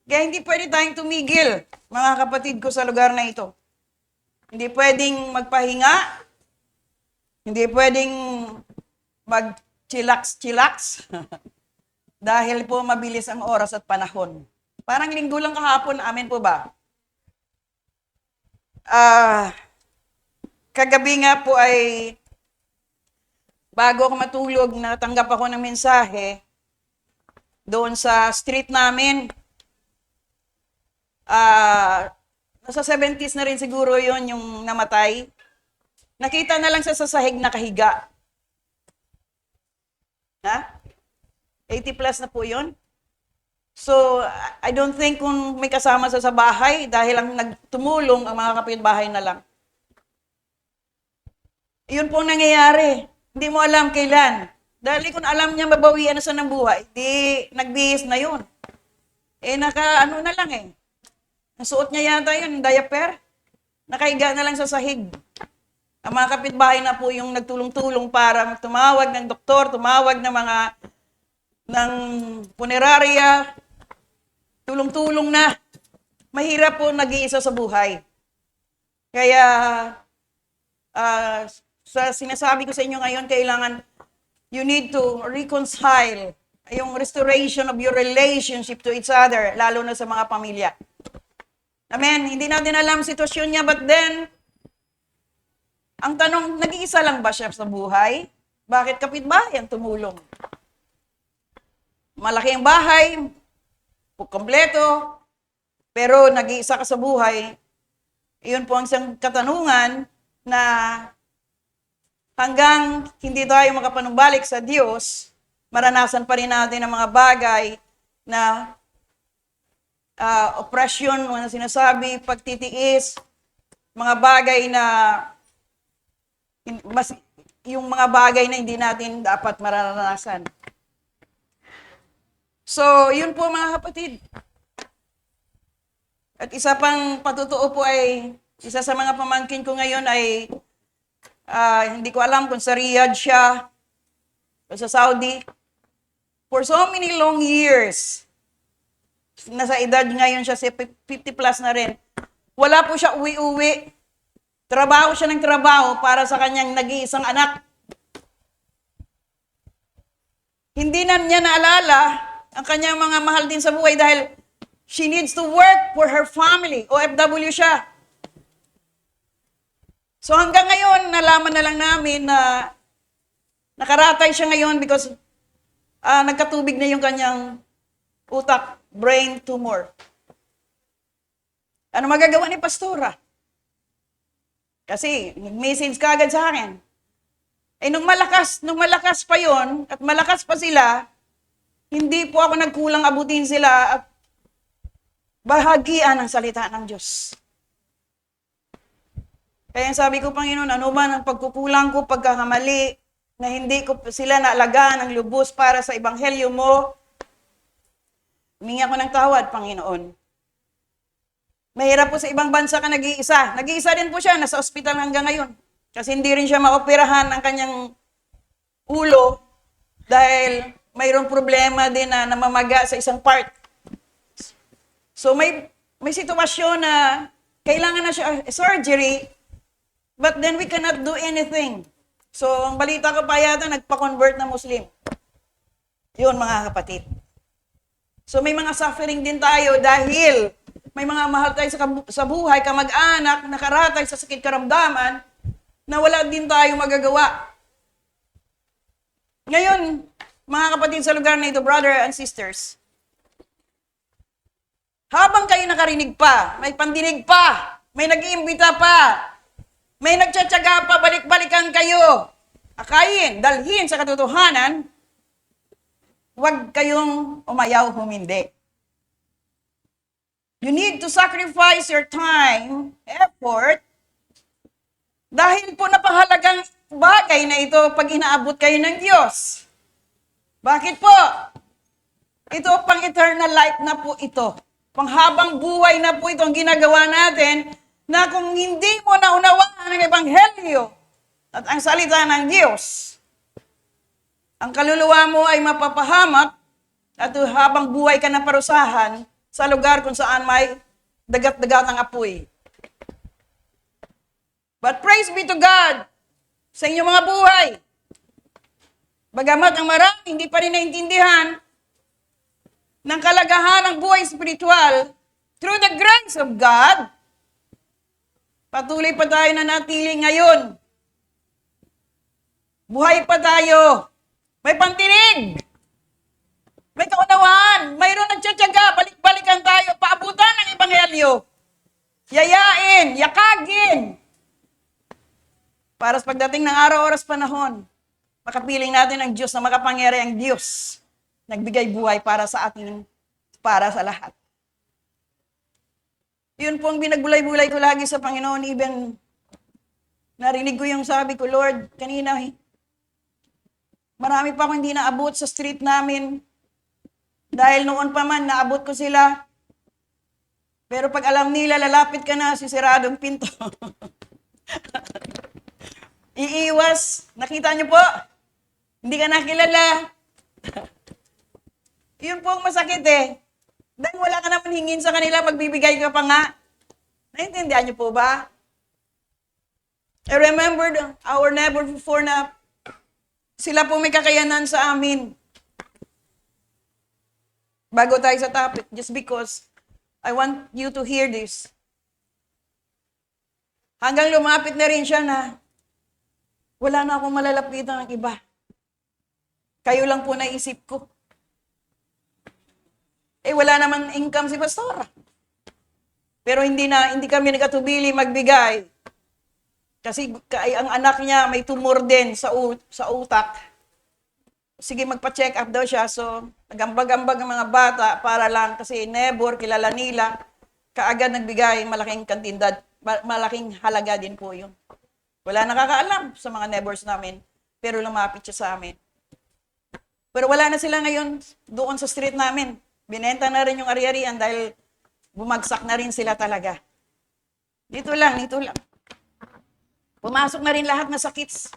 Kaya hindi pwede tayong tumigil, mga kapatid ko sa lugar na ito. Hindi pwedeng magpahinga, hindi pwedeng mag-chillax-chillax dahil po mabilis ang oras at panahon. Parang linggo lang kahapon, amin po ba? Kagabi nga po ay bago ako matulog, natanggap ako ng mensahe doon sa street namin. Nasa 70s na rin siguro yon yung namatay. Nakita na lang siya sa sahig nakahiga. Ha? 80 plus na po yon. So, I don't think kung may kasama sa bahay dahil ang nagtumulong ang mga kapitbahay na lang. Yun po nangyayari. Hindi mo alam kailan. Dahil kung alam niya mabawian na siya ng buhay, di nagbihis na yun. Ano na lang eh. Nasuot niya yata yun, diaper. Nakahiga na lang sa sahig. Ang mga kapitbahay na po yung nagtulong-tulong para tumawag ng doktor, tumawag ng ng punerarya, tulong-tulong na. Mahirap po nag-iisa sa buhay. Kaya, sa sinasabi ko sa inyo ngayon, kailangan you need to reconcile yung restoration of your relationship to each other, lalo na sa mga pamilya. Amen. Hindi natin alam sitwasyon niya, but then, ang tanong, nag-iisa lang ba siya sa buhay? Bakit kapitbahay ang tumulong? Malaki ang bahay, kompleto, pero nag-iisa ka sa buhay. Iyon po ang isang katanungan na hanggang hindi tayo makapanumbalik sa Diyos, maranasan pa rin natin ang mga bagay na oppression, mga sinasabi, pagtitiis, mga bagay na yung mga bagay na hindi natin dapat maranasan. So, yun po mga kapatid. At isa pang patutuo po ay, isa sa mga pamangkin ko ngayon ay, hindi ko alam kung sa Riyadh siya, o sa Saudi. For so many long years, nasa edad ngayon siya, 50 plus na rin. Wala po siya uwi-uwi. Trabaho siya ng trabaho para sa kanyang nag-iisang anak. Hindi na niya naalala ang kanyang mga mahal din sa buhay dahil she needs to work for her family. OFW siya. So hanggang ngayon, nalaman na lang namin na nakaratay siya ngayon because nagkatubig na yung kanyang utak, brain tumor. Ano magagawa ni Pastora? Kasi nag-message ka agad sa akin. Nung malakas pa yon at malakas pa sila, hindi po ako nagkulang abutin sila at bahagian ang salita ng Diyos. Kaya sabi ko, Panginoon, ano man ang pagkukulang ko, pagkakamali, na hindi ko sila naalagaan ng lubos para sa ebanghelyo mo, humingi ako ng tawad, Panginoon. Mahirap po sa ibang bansa ka nag-iisa. Nag-iisa din po siya, nasa ospital hanggang ngayon. Kasi hindi rin siya maoperahan ang kanyang ulo dahil mayroong problema din na namamaga sa isang part. So may sitwasyon na kailangan na siya surgery, but then we cannot do anything. So ang balita ko pa yata, nagpa-convert na Muslim. Yun mga kapatid. So may mga suffering din tayo dahil may mga mahal tayo sa buhay, kamag-anak, nakaratay sa sakit karamdaman, na wala din tayo magagawa. Ngayon, mga kapatid sa lugar na ito, brother and sisters, habang kayo nakarinig pa, may pandinig pa, may nag-iimbita pa, may nagtsatsaga pa, balik-balikan kayo, akayin, dalhin sa katotohanan, huwag kayong umayaw humindi. You need to sacrifice your time, effort, dahil po napahalagang bagay na ito pag inaabot kayo ng Diyos. Bakit po? Ito pang eternal life na po ito. Panghabang buhay na po ito ang ginagawa natin na kung hindi mo naunawaan ang ebanghelyo at ang salita ng Diyos, ang kaluluwa mo ay mapapahamak at habang buhay ka na parusahan, sa lugar kung saan may dagat-dagat ng apoy. But praise be to God sa inyong mga buhay. Bagamat ang marami hindi pa rin naintindihan ng kalagahan ng buhay spiritual, through the grace of God, patuloy pa tayo na natili ngayon. Buhay pa tayo. May pantinig. May kaunawaan. Mayroon nagtsatsaga. Balik-balikan tayo. Paabutan ng ebanghelyo. Yayain. Yakagin. Para sa pagdating ng araw, oras, panahon, makapiling natin ang Diyos na makapangyariang Diyos. Nagbigay buhay para sa atin, para sa lahat. Yun po ang binagbulay-bulay ko lagi sa Panginoon. Even narinig ko yung sabi ko, Lord, kanina, marami pa akong hindi naabot sa street namin. Dahil noon pa man, naabot ko sila. Pero pag alam nila, lalapit ka na, sisiradong pinto. Iiwas. Nakita niyo po? Hindi ka nakilala. Yun po ang masakit eh. Dahil wala ka naman hingin sa kanila, magbibigay ka pa nga. Naintindihan niyo po ba? I remembered our neighbor before na sila po may kakayanan sa amin. Bago tayo sa topic, just because I want you to hear this. Hanggang lumapit na rin siya na wala na akong malalapitan ng iba. Kayo lang po naisip ko. Wala naman income si Pastora. Pero hindi kami nagkatubili magbigay. Kasi ang anak niya may tumor din sa utak. Sige, magpa-check up daw siya. So, nagambag-ambag ang mga bata para lang kasi neighbor, kilala nila, kaagad nagbigay, malaking kantidad, malaking halaga din po yun. Wala nakakaalam sa mga neighbors namin, pero lumapit siya sa amin. Pero wala na sila ngayon doon sa street namin. Binenta na rin yung ari-arian dahil bumagsak na rin sila talaga. Dito lang. Pumasok na rin lahat na sakits.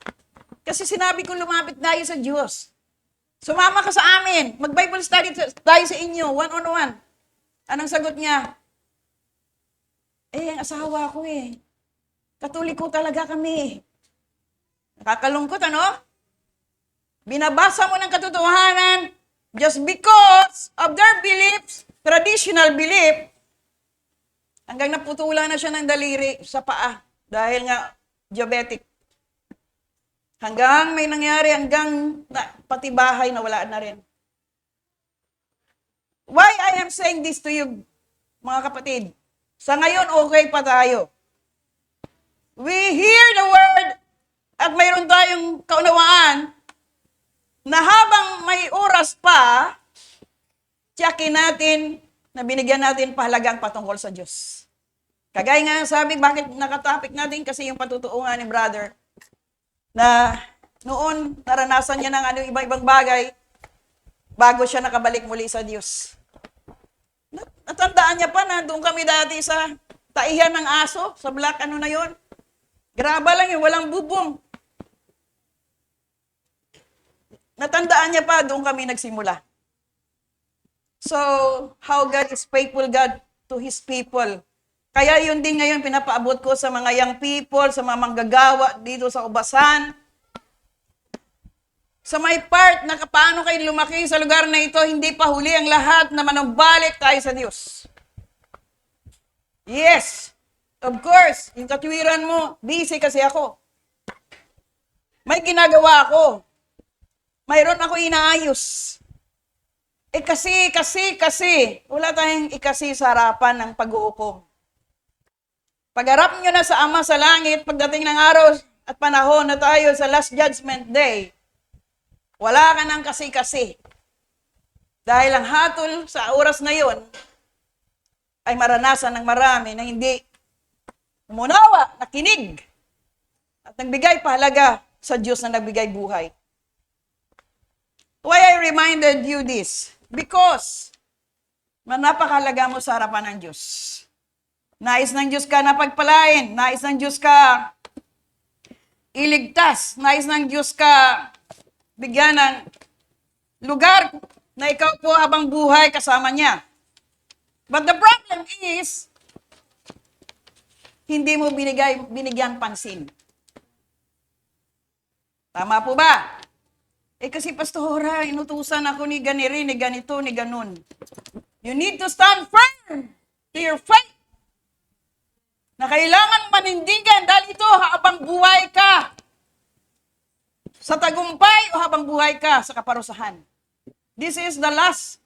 Kasi sinabi ko lumapit tayo sa Diyos. Sumama ka sa amin. Mag-Bible study tayo sa inyo, one-on-one. Anong sagot niya? Ang asawa ko Katoliko talaga kami. Nakakalungkot, ano? Binabasa mo ng katotohanan just because of their beliefs, traditional belief, hanggang naputulan na siya ng daliri sa paa dahil nga diabetic. Hanggang may nangyari, pati bahay nawala na rin. Why I am saying this to you, mga kapatid? Sa ngayon, okay pa tayo. We hear the word at mayroon tayong kaunawaan na habang may oras pa, tiyakin natin na binigyan natin pahalagang patungkol sa Diyos. Kagaya nga sabi, bakit nakatopic natin? Kasi yung patutuungan ni brother, na noon naranasan niya ng iba-ibang bagay bago siya nakabalik muli sa Diyos. Natandaan niya pa na doon kami dati sa taihan ng aso, sa black na yon. Graba lang yun, walang bubong. Natandaan niya pa, doon kami nagsimula. So, how God is faithful God to His people. Kaya yun din ngayon pinapaabot ko sa mga young people, sa mga manggagawa dito sa Ubasan. Sa may part na paano kayo lumaki sa lugar na ito, hindi pa huli ang lahat na manumbalik tayo sa Diyos. Yes, of course, yung katwiran mo, busy kasi ako. May ginagawa ako. Mayroon ako inaayos. Kasi, wala tayong ikasi sa harapan ng pag-uukom. Pagharap nyo na sa Ama sa langit, pagdating ng araw at panahon na tayo sa Last Judgment Day, wala ka ng kasi-kasi. Dahil ang hatol sa oras na yon ay maranasan ng marami na hindi umunawa, nakinig, at nagbigay pahalaga sa Diyos na nagbigay buhay. Why I reminded you this? Because napakahalaga mo sa harapan ng Diyos. Nais ng Diyos ka na pagpalain. Nais ng Diyos ka iligtas. Nais ng Diyos ka bigyan ng lugar na ikaw po habang buhay kasama niya. But the problem is, hindi mo binigyan pansin. Tama po ba? Kasi pastora, inutusan ako ni ganiri, ni ganito, ni ganun. You need to stand firm to your faith. Na kailangan manindigan dahil ito habang buhay ka sa tagumpay o habang buhay ka sa kaparusahan. This is the last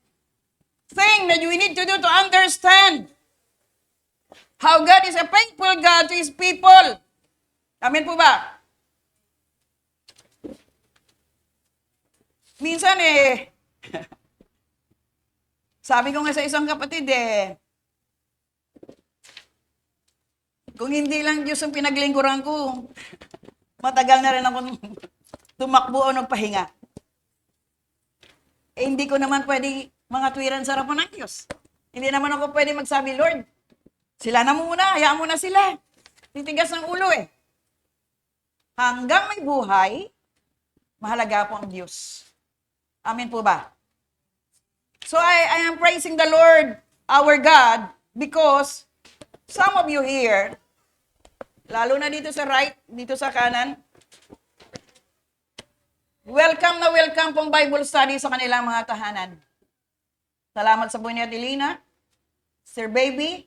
thing that we need to do to understand how God is a faithful God to His people. Amen po ba? Minsan sabi ko nga sa isang kapatid kung hindi lang Diyos ang pinaglingkuran ko, matagal na rin akong tumakbo o nagpahinga. Hindi ko naman pwede mga tuwiran sa harapan ng Diyos. Hindi naman ako pwede magsabi, Lord, sila na muna, hayaan mo na sila. Titigas ng ulo Hanggang may buhay, mahalaga po ang Diyos. Amen po ba? So I am praising the Lord, our God, because some of you here, lalo na dito sa right, dito sa kanan, welcome na welcome pong Bible study sa kanilang mga tahanan. Salamat sa buhay ni Adelina, Sir Baby,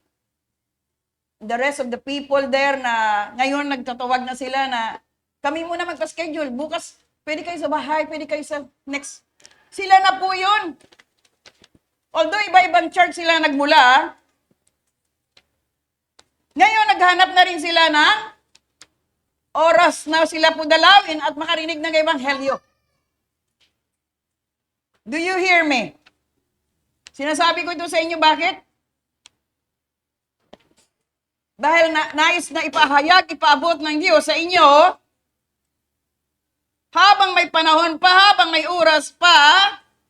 the rest of the people there na ngayon nagtatawag na sila na kami muna magpa-schedule. Bukas, pwede kayo sa bahay, pwede kayo sa next. Sila na po yun. Although iba-ibang church sila nagmula, ngayon naghanap na rin sila ng oras na sila po dalawin at makarinig ng ebanghelyo. Do you hear me? Sinasabi ko ito sa inyo, bakit? Dahil nais na ipahayag, ipaabot ng Diyos sa inyo, habang may panahon pa, habang may oras pa,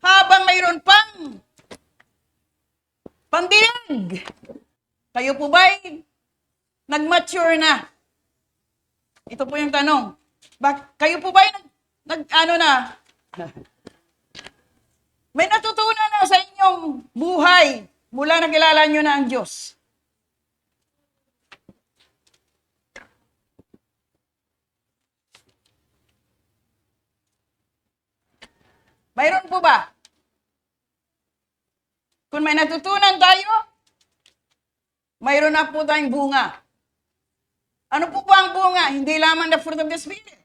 habang mayroon pang pandinig. Kayo po ba'y nag-mature na? Ito po yung tanong. Kayo po ba'y na? May natutunan na sa inyong buhay mula na kilala nyo na ang Diyos. Mayroon po ba? Kung may natutunan tayo, mayroon na po tayong bunga. Ano po ang bunga? Hindi lamang the fruit of the Spirit.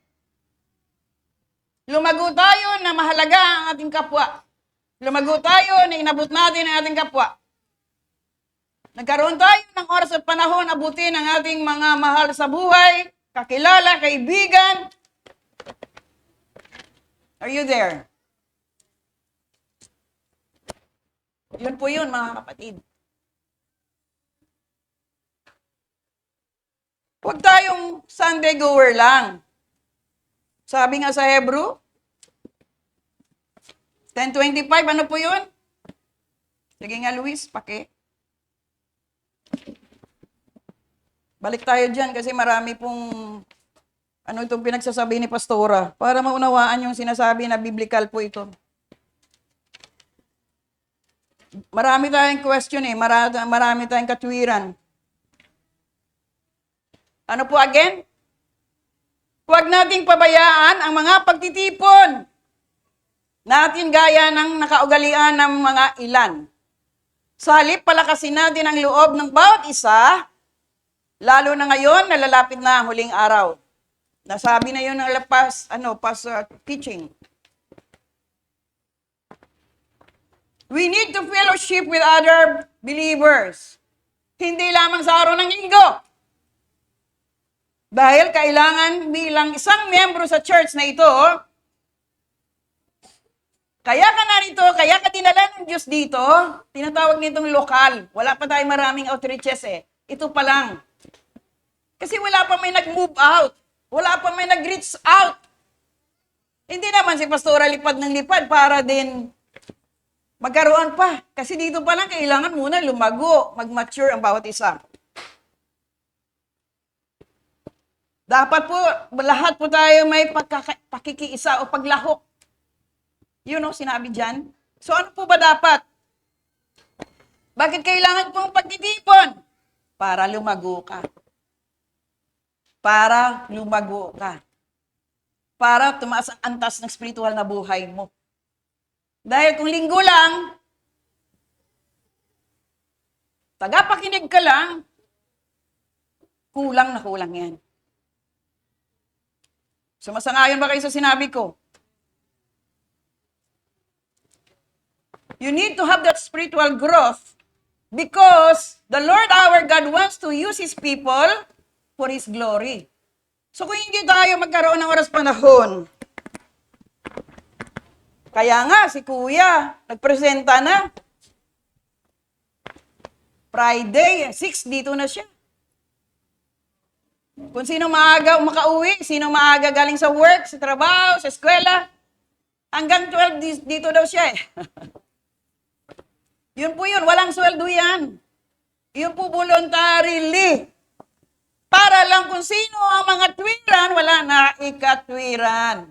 Lumago tayo na mahalaga ang ating kapwa. Lumago tayo na inabot natin ang ating kapwa. Nagkaroon tayo ng oras at panahon abutin ang ating mga mahal sa buhay, kakilala, kaibigan. Are you there? Yun po yun, mga kapatid. Huwag tayong Sunday goer lang. Sabi nga sa Hebrew, 10:25, ano po yun? Sige nga, Luis, Balik tayo dyan kasi marami pong itong pinagsasabi ni Pastora para maunawaan yung sinasabi na biblical po ito. Marami tayong question marami tayong katwiran. Ano po again? Huwag nating pabayaan ang mga pagtitipon natin gaya ng nakaugalian ng mga ilan. Sa halip, palakasin natin ang loob ng bawat isa, lalo na ngayon, nalalapit na ang huling araw. Nasabi na yun ng past teaching. We need to fellowship with other believers. Hindi lamang sa araw ng linggo. Dahil kailangan bilang isang miyembro sa church na ito, kaya ka narito, kaya ka dinala ng Diyos dito, tinatawag nitong lokal. Wala pa tayong maraming outreaches Ito pa lang. Kasi wala pa may nag-move out. Wala pa may nag-reach out. Hindi naman si Pastora lipad ng lipad para din magkaroon pa. Kasi dito pa lang kailangan muna lumago, mag-mature ang bawat isa. Dapat po, lahat po tayo may pakikiisa o paglahok. Sinabi dyan. So ano po ba dapat? Bakit kailangan pong pagtitipon? Para lumago ka. Para lumago ka. Para tumaas ang antas ng spiritual na buhay mo. Dahil kung linggo lang, tagapakinig ka lang, kulang na kulang yan. Sumasangayon ba kayo sa sinabi ko? You need to have that spiritual growth because the Lord our God wants to use His people for His glory. So kung hindi tayo magkaroon ng oras panahon, kaya nga si Kuya, nagpresenta na. Friday, 6, dito na siya. Kung sino maaga makauwi, sino maaga galing sa work, sa trabaho, sa eskwela, hanggang 12 dito daw siya eh. Yun po yun, walang sweldo yan. Yun po voluntarily. Para lang kung sino ang mga twiran, wala na ikatwiran.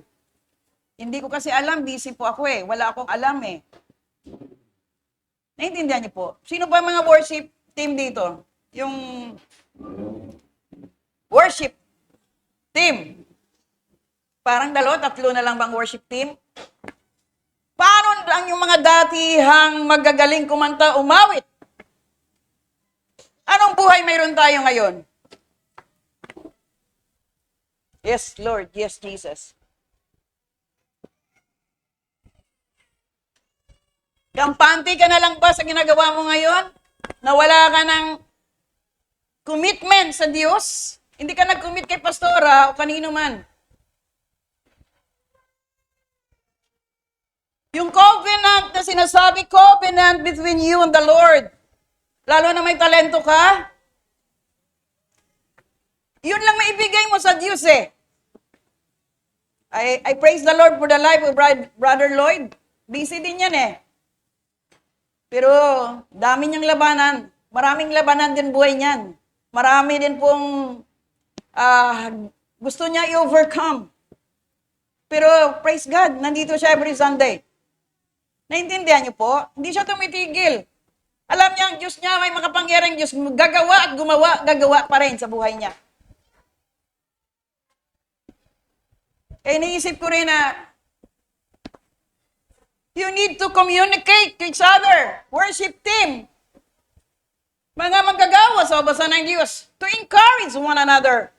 Hindi ko kasi alam, busy po ako eh. Wala akong alam eh. Naintindihan niyo po? Sino ba mga worship team dito? Yung worship team. Parang 2, 3 na lang bang worship team? Paano lang yung mga datihang magagaling kumanta, umawit? Anong buhay mayroon tayo ngayon? Yes, Lord. Yes, Jesus. Kampante ka na lang ba sa ginagawa mo ngayon? Nawala ka ng commitment sa Diyos? Hindi ka nag-commit kay pastora o kanino man. Yung covenant na sinasabi, covenant between you and the Lord. Lalo na may talento ka, yun lang maibigay mo sa Diyos eh. I praise the Lord for the life of Brother Lloyd. Busy din yan eh. Pero dami niyang labanan. Maraming labanan din buhay niyan. Marami din pong gusto niya i-overcome. Pero praise God, nandito siya every Sunday. Naintindihan niyo po? Hindi siya tumitigil. Alam niya, ang Diyos niya, may makapangyarang Diyos, gagawa at gumawa, gagawa pa rin sa buhay niya. Eh, naisip ko rin na you need to communicate to each other. Worship team. Mga manggagawa sa basa ng Diyos. To encourage one another.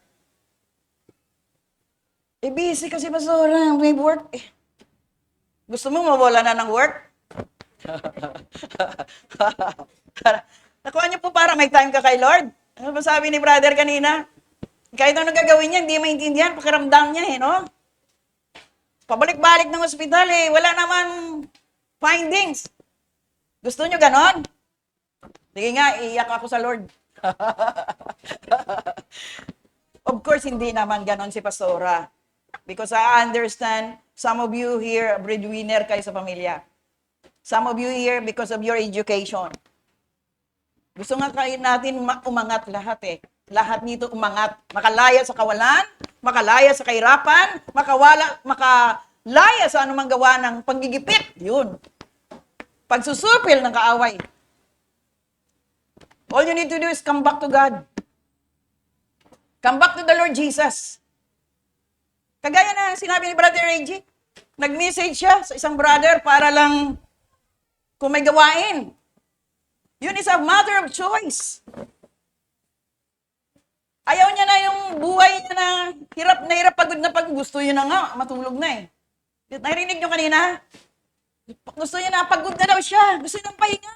Eh, busy kasi pastora, may work. Eh. Gusto mo mawala na ng work? Nakuha niyo po para may time ka kay Lord. Ano ba sabi ni brother kanina? Kahit ano gagawin niya, hindi maintindihan, pakiramdam niya eh, no? Pabalik-balik ng ospital eh, wala naman findings. Gusto niyo ganon? Sige nga, iiyak ako sa Lord. Of course, hindi naman ganon si Pastora. Because I understand, some of you here, breadwinner kayo sa pamilya. Some of you here because of your education. Gusto nga kayo natin umangat lahat eh. Lahat nito umangat. Makalaya sa kawalan, makalaya sa kahirapan, makalaya sa anumang gawa ng panggigipit. Yun. Pagsusupil ng kaaway. All you need to do is come back to God. Come back to the Lord Jesus. Kagaya na sinabi ni Brother Reggie, nag-message siya sa isang brother para lang kung may gawain. Yun is a matter of choice. Ayaw niya na yung buhay niya na hirap, pagod na pagod. Gusto niya na nga, matulog na eh. Narinig niyo kanina? Gusto niya na, pagod na daw siya. Gusto niya ng pahinga.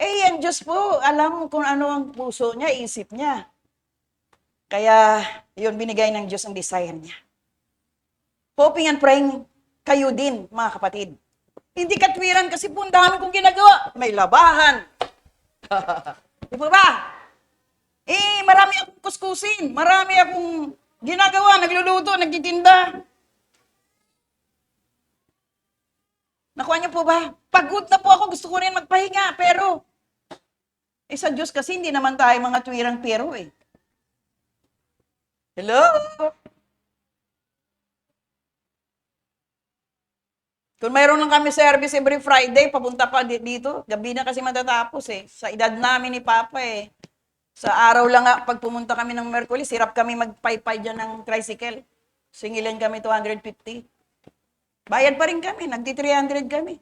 Eh, yan Diyos po, alam kung ano ang puso niya, isip niya. Kaya, yun, binigay ng Diyos ang desire niya. Hoping and praying kayo din, mga kapatid. Hindi katwiran kasi po ang dami kong ginagawa. May labahan. Di ba? Eh, marami akong kuskusin. Marami akong ginagawa, nagluluto, nagtitinda. Nakuha niyo po ba? Pagod na po ako, gusto ko rin magpahinga. Pero, sa Diyos kasi hindi naman tayo mga tuwirang pero eh. Hello? Kung mayroon lang kami service every Friday, papunta pa dito. Gabi na kasi matatapos eh. Sa edad namin ni Papa eh. Sa araw lang nga, pag pumunta kami ng Merkulis, hirap kami magpaypay dyan ng tricycle. Singilan kami 250. Bayad pa rin kami, nagti-300 kami.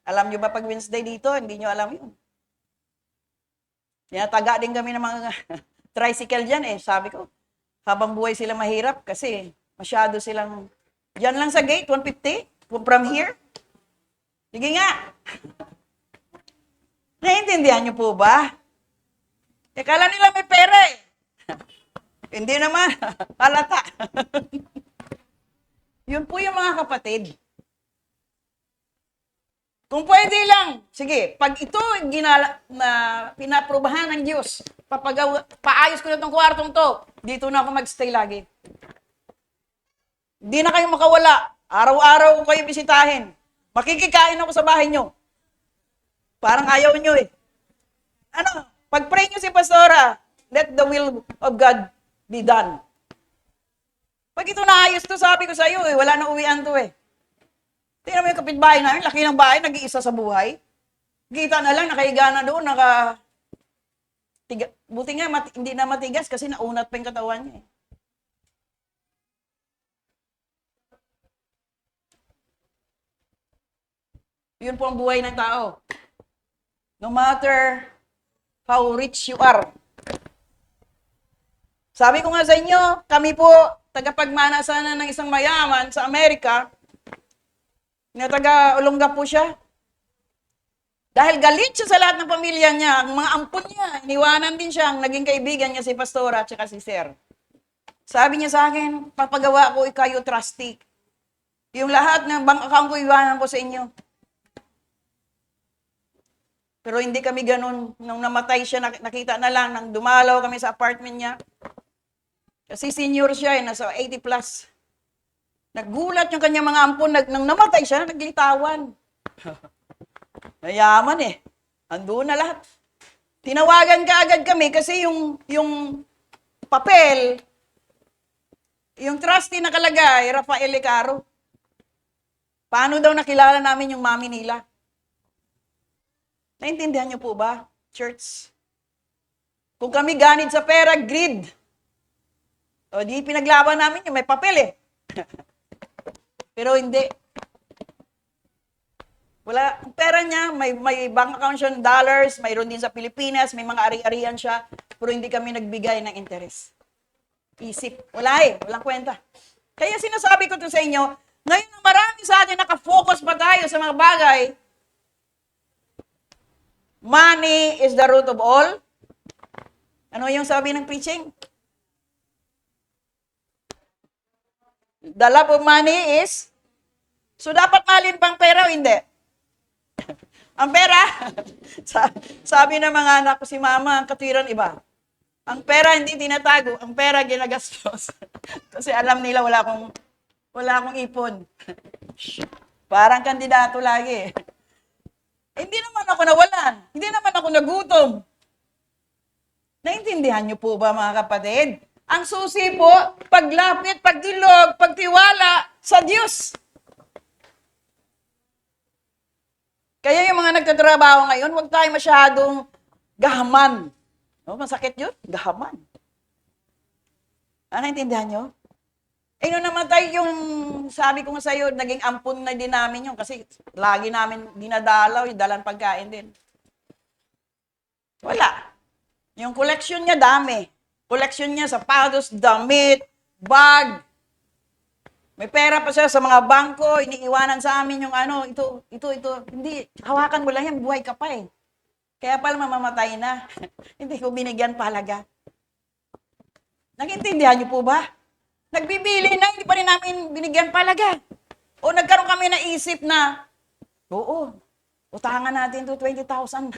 Alam nyo ba pag Wednesday dito, hindi nyo alam yun. Tinataga din kami ng mga tricycle dyan eh. Sabi ko, habang buhay sila mahirap kasi masyado silang, dyan lang sa gate, 150, from here. Sige nga. Naiintindihan nyo po ba? E kala nila may pera eh. Hindi naman, halata. Yun po yung mga kapatid. Kung pwede lang, sige, pag ito na pinaprubahan ng Diyos, paayos ko na itong kwartong to, dito na ako magstay lagi. Hindi na kayo makawala. Araw-araw ko kayo bisitahin. Makikikain ako sa bahay nyo. Parang ayaw nyo eh. Ano, pag-pray nyo si Pastora, let the will of God be done. Pag ito naayos to, sabi ko sa iyo eh, wala na uwian to eh. Tingnan mo yung kapitbahay namin, laki ng bahay, nag-iisa sa buhay. Kita na lang, nakahiga na doon, buti nga, hindi na matigas kasi naunat pa yung katawan niya eh. Yun po ang buhay ng tao. No matter how rich you are. Sabi ko nga sa inyo, kami po, tagapagmana sana ng isang mayaman sa Amerika, na taga-Olonga po siya. Dahil galit siya sa lahat ng pamilya niya, ang mga ampon niya, iniwanan din siya, ang naging kaibigan niya si Pastora at si Sir. Sabi niya sa akin, papagawa ko kayo trustee. Yung lahat ng bank account ko, iwanan ko sa inyo. Pero hindi kami ganun. Nung namatay siya, nakita na lang, nang dumalaw kami sa apartment niya. Kasi senior siya, nasa 80 plus. Naggulat yung kanyang mga ampon, nang namatay siya, naglitawan. Mayaman eh. Andun na lahat. Tinawagan ka agad kami kasi yung papel, yung trustee nakalagay, Rafael Lecaro. Paano daw nakilala namin yung mami nila? Naintindihan niyo po ba, church? Kung kami ganid sa pera, greed. O di pinaglaban namin yung may papel eh. Pero hindi. Wala, ang pera niya, may bank account siya ng dollars, mayroon din sa Pilipinas, may mga ari-arian siya, pero hindi kami nagbigay ng interest. Isip. Wala eh, walang kwenta. Kaya sinasabi ko to sa inyo, ngayon na marami sa atin nakafocus pa tayo sa mga bagay, money is the root of all. Ano yung sabi ng preaching? The love of money is, so dapat mahalin pang pera o hindi? Ang pera, sabi ng mga anak ko si mama, ang katwiran iba. Ang pera hindi tinatago, ang pera ginagastos. Kasi alam nila wala akong ipon. Parang kandidato lagi. Hindi naman ako nawalan. Hindi naman ako nagutom. Naintindihan niyo po ba mga kapatid? Ang susi po, paglapit, pagdilog, pagtiwala sa Diyos. Kaya yung mga nagtatrabaho ngayon, huwag tayo masyadong gahaman. No, masakit yun? Gahaman. Naintindihan niyo? Nung namatay yung, sabi ko nga sa'yo, naging ampun na din namin yun kasi lagi namin dinadalaw, dalan pagkain din. Wala. Yung collection niya dami. Collection niya sapatos, damit, bag. May pera pa siya sa mga bangko, iniiwanan sa amin yung ano, ito. Hindi, hawakan mo lang yan, buhay ka pa eh. Kaya pala mamamatay na. Hindi ko binigyan palaga. Nagintindihan niyo po ba? Nagbibili na, hindi pa rin namin binigyan palaga. O nagkaroon kami na isip na, oo, utangan natin to 20,000.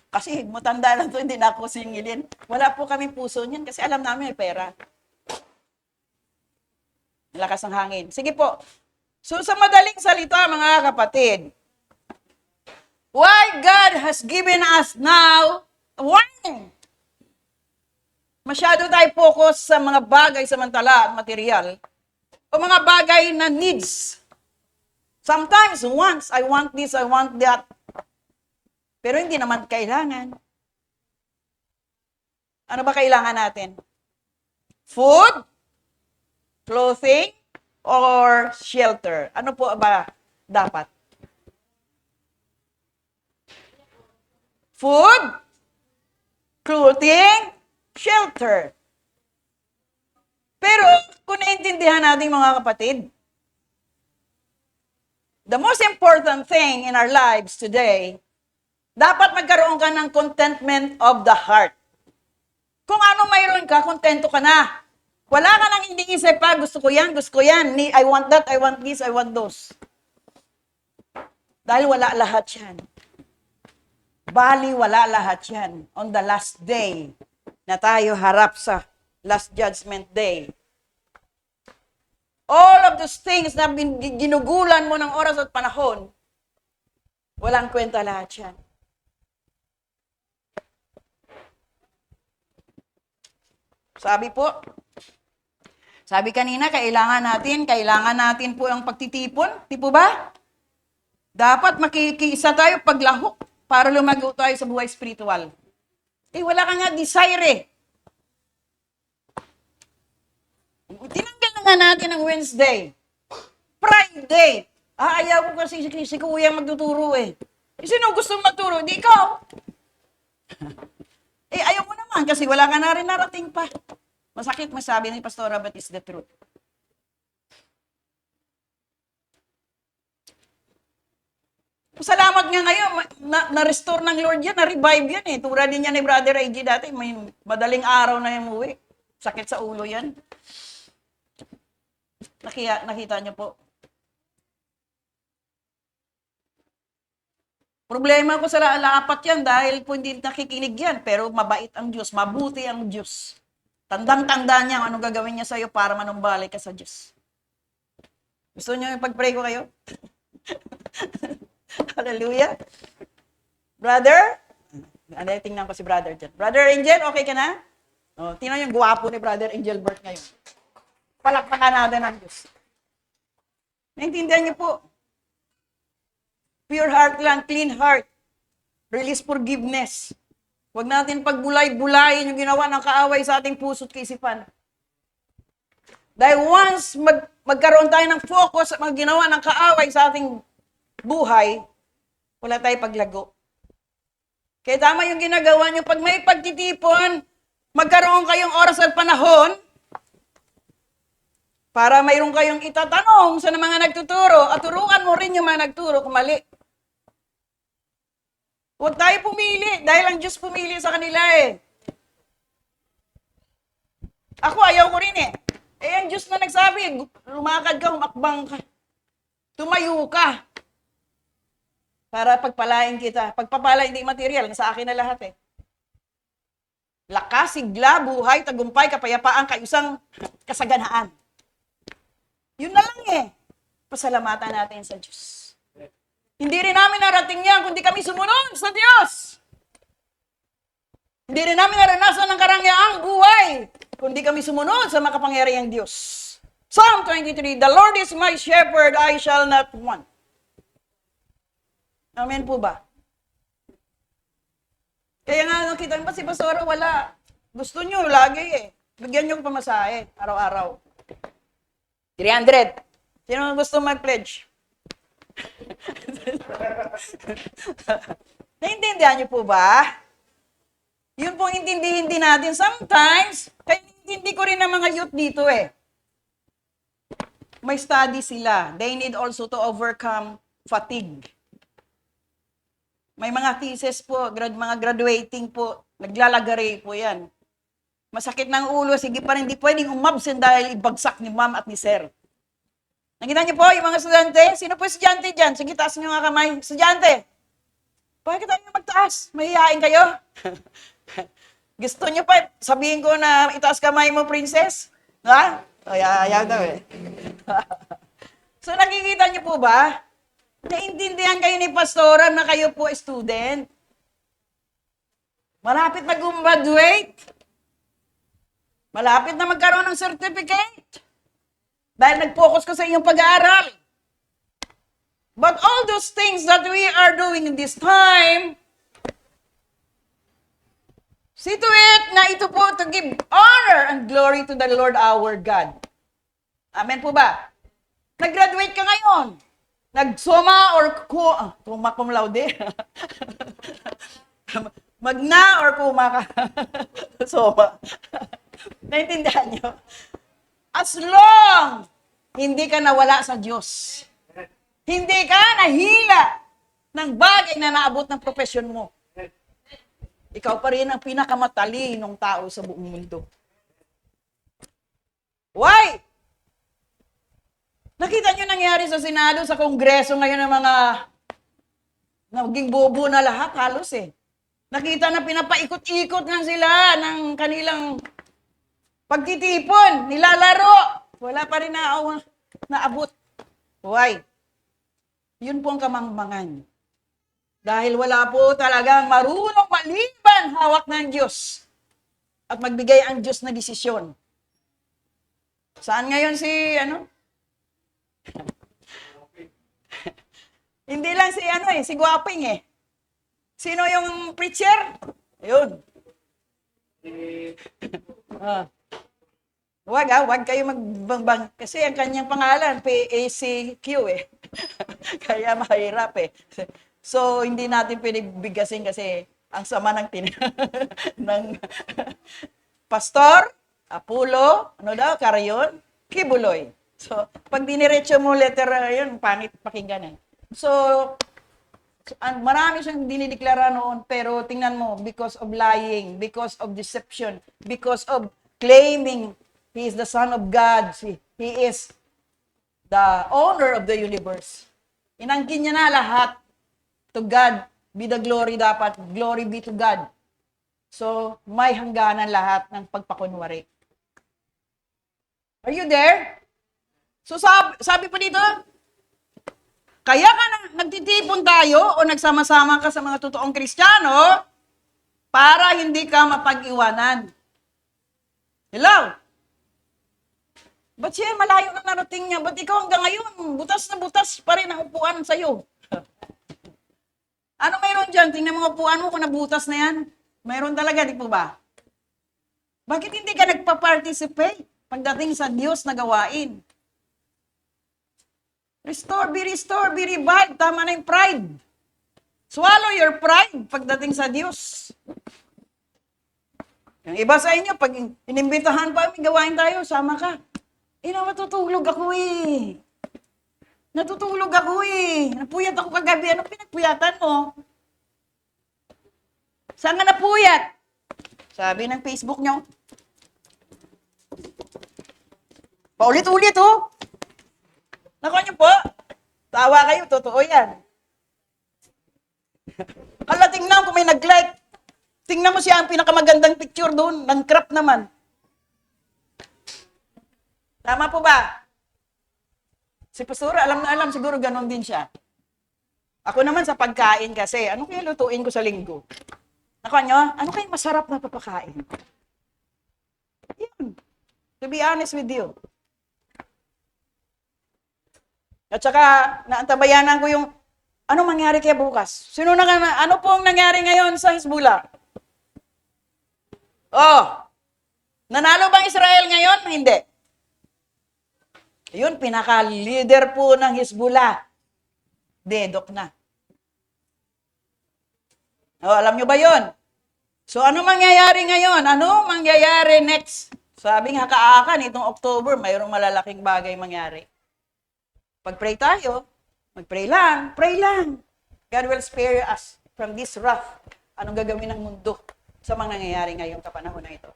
Kasi matanda lang to, hindi na ako singilin. Wala po kami puso niyan kasi alam namin may pera. Lakas ng hangin. Sige po. So sa madaling salita mga kapatid, why God has given us now a warning. Masyado tayo focus sa mga bagay samantala at material o mga bagay na needs. Sometimes, once, I want this, I want that. Pero hindi naman kailangan. Ano ba kailangan natin? Food, clothing, or shelter? Ano po ba dapat? Food, clothing, shelter. Pero, kung naintindihan natin mga kapatid, the most important thing in our lives today, dapat magkaroon ka ng contentment of the heart. Kung ano mayroon ka, kontento ka na. Wala ka nang iniisip pa, gusto ko yan, I want that, I want this, I want those. Dahil wala lahat yan. Bali, wala lahat yan on the last day na tayo harap sa last judgment day. All of those things na ginugulan mo ng oras at panahon, walang kwenta lahat yan. Sabi kanina, kailangan natin po ang pagtitipon. Di po ba? Dapat makikiisa tayo paglahok para lumago tayo sa buhay spiritual. Wala ka nga desire eh. Tinanggal na nga natin ang Wednesday. Friday. Ayaw ko kasi si Kuya magtuturo eh. Sino gustong magturo? Di ikaw. Ayaw mo naman kasi wala ka na rin narating pa. Masakit masabi ni Pastora, but it's the truth. Salamat nga ngayon, na-restore ng Lord yan, na-revive yan eh. Tulad din yan ni Brother AJ dati, may madaling araw na yung uwi. Sakit sa ulo yan. Nakita niyo po. Problema ko sa laapat yan dahil po hindi nakikinig yan. Pero mabait ang Diyos, mabuti ang Diyos. Tandang-tanda niya anong gagawin niya sa'yo para manumbalik ka sa Diyos. Gusto niyo yung pag-pray ko kayo? Hallelujah. Brother? Tingnan ko si Brother dyan. Brother Angel, okay ka na? Tingnan yung guwapo ni Brother Angel Bert ngayon. Palakpakan natin ang Diyos. Naintindihan niyo po. Pure heart lang, clean heart. Release forgiveness. Huwag natin pagbulay-bulayin yung ginawa ng kaaway sa ating puso't kaisipan. Dahil once magkaroon tayo ng focus sa mga ginawa ng kaaway sa ating buhay, wala tayo paglago. Kaya tama yung ginagawa nyo. Pag may pagtitipon, magkaroon kayong oras at panahon para mayroon kayong itatanong sa mga nagtuturo at turuan mo rin yung mga nagturo kung mali. Huwag tayo pumili dahil ang Diyos pumili sa kanila eh. Ako ayaw ko rin eh. Ang Diyos na nagsabi, lumakad ka, humakbang ka. Tumayo ka. Para pagpalain kita. Pagpapala hindi material, nasa akin na lahat eh. Lakas, sigla, buhay, tagumpay, kapayapaan, kaayusang kasaganaan. Yun na lang eh. Pasalamatan natin sa Diyos. Hindi rin namin narating yan, kundi kami sumunod sa Diyos. Hindi rin namin naranasan ng karangyaang buhay, kundi kami sumunod sa makapangyarihang Diyos. Psalm 23, the Lord is my shepherd, I shall not want. Amen po ba? Kaya nga nakita mo si Pastora, wala. Gusto nyo lagi eh. Bigyan nyo pamasahe, araw-araw. 300. Sino gusto mag-pledge? Naintindihan niyo po ba? Yun pong intindihin din natin. Sometimes, kaya hindi ko rin ang mga youth dito eh. May study sila. They need also to overcome fatigue. May mga thesis po, mga graduating po, naglalagare po yan. Masakit ng ulo, sige pa rin, hindi pwedeng umabsent dahil ibagsak ni ma'am at ni sir. Nakita niyo po, yung mga estudyante? Sino po estudyante dyan? Sige, taas niyo nga kamay. Estudyante, bakit tayo magtaas? Mahihain kayo? Gusto niyo pa, sabihin ko na itaas kamay mo, princess? Ha? Ayaw daw eh. So, nakikita niyo po ba? Naintindihan kayo ni Pastora na kayo po student. Malapit na gumraduate. Malapit na magkaroon ng certificate. Dahil nag-focus ka sa iyong pag-aaral. But all those things that we are doing in this time, see to it na ito po to give honor and glory to the Lord our God. Amen po ba? Nag-graduate ka ngayon. Nag-soma or kuma cum laude. Magna or kuma ka. Soma. Naintindihan nyo? As long hindi ka nawala sa Diyos. Hindi ka nahila ng bagay na naabot ng profesyon mo. Ikaw pa rin ang pinakamatalinong tao sa buong mundo. Why? Nakita nyo nangyari sa Senado, sa Kongreso ngayon ng mga naging bobo na lahat, halos eh. Nakita na pinapaikot-ikot lang sila ng kanilang pagtitipon, nilalaro. Wala pa rin naabot. Why? Yun po ang kamangmangan. Dahil wala po talagang marunong maliban hawak ng Diyos at magbigay ang Diyos na desisyon. Saan ngayon si, Hindi lang si Guaping eh. Sino yung preacher? Ayun. Wag kayo magbangbang. Kasi ang kanyang pangalan, PACQ eh. Kaya mahirap eh. So, hindi natin pinagbigasin kasi ang sama ng ng Pastor, Apulo, Carayon, Kibuloy. So, pag diniretso mo letter yun, pangit pakinggan eh. So, marami siyang dinideklara noon, pero tingnan mo, because of lying, because of deception, because of claiming He is the Son of God. He is the owner of the universe. Inangkin niya na lahat. To God be the glory dapat. Glory be to God. So, may hangganan lahat ng pagpakunwari. Are you there? So, sabi po dito, kaya ka nagtitipon tayo o nagsama-sama ka sa mga totoong Kristiyano para hindi ka mapag-iwanan. Hello? Ba't siya malayo na narating niya? Ba't ikaw hanggang ngayon, butas na butas pa rin ang upuan sa'yo? Ano mayroon dyan? Tingnan mo upuan mo kung nabutas na yan. Mayroon talaga, di po ba? Bakit hindi ka nagpa-participate pagdating sa Diyos na gawain? Restore, be revived. Tama na yung pride. Swallow your pride pagdating sa Diyos. Yung iba sa inyo, pag inimbitahan pa, may gawain tayo, sama ka. Natutulog ako eh. Napuyat ako kagabi. Anong pinagpuyatan mo? Saan ka napuyat? Sabi ng Facebook nyo. Paulit-ulit oh. Nakuha nyo po. Tawa kayo, totoo yan. Hala, tingnan kung may nag-like. Tingnan mo siya ang pinakamagandang picture doon. Ng crop naman. Tama po ba? Si Pastor, alam na alam, siguro ganon din siya. Ako naman sa pagkain kasi, ano kaya lutuin ko sa linggo? Nakuha nyo, ano kaya masarap na papakain? Yan. To be honest with you. At saka, naantabayanan ko yung, ano mangyari kaya bukas? Ano pong nangyari ngayon sa Hezbollah? Oh, nanalo bang Israel ngayon? Hindi. Yun, pinaka-leader po ng Hezbollah. Dedok na. O, alam nyo ba yun? So, ano mangyayari ngayon? Ano mangyayari next? Sabi nga kaakan, itong October, mayroong malalaking bagay mangyari. Pag-pray tayo, mag-pray lang, pray lang. God will spare us from this wrath. Anong gagawin ng mundo sa mga nangyayari ngayong kapanahon na ito?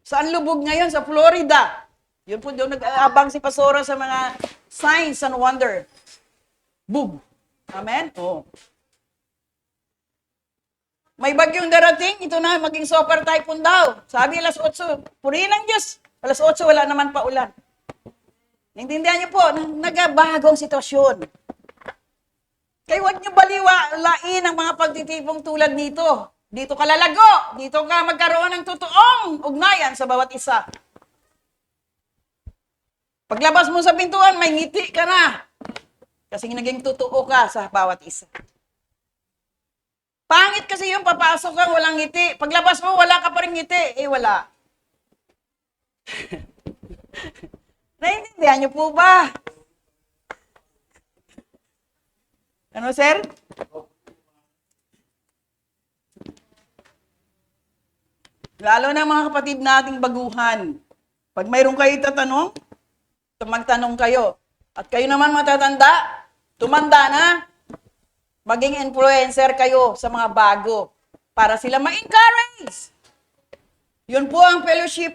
Saan lubog ngayon? Sa Florida. Yun po doon nag-aabang si Pastora sa mga signs and wonder. Boom. Amen? Oo. May bagyong darating, ito na, maging super typhoon daw. Sabi alas 8, purihin ng Diyos. Alas 8, wala naman pa ulan. Naintindihan niyo po, nagabagong sitwasyon. Kaya huwag niyo baliwalain ang mga pagtitipong tulad nito. Dito ka lalago. Dito ka magkaroon ng totoong ugnayan sa bawat isa. Paglabas mo sa pintuan, may ngiti ka na. Kasi naging totoo ka sa bawat isa. Pangit kasi yung papasok ka, walang ngiti. Paglabas mo, wala ka pa rin ngiti. Eh, wala. Naiintindihan niyo po ba? Ano, sir? Lalo na mga kapatid nating baguhan. Pag mayroon kayo tatanong, magtanong kayo. At kayo naman matatanda, tumanda na, maging influencer kayo sa mga bago para sila ma-encourage. Yun po ang fellowship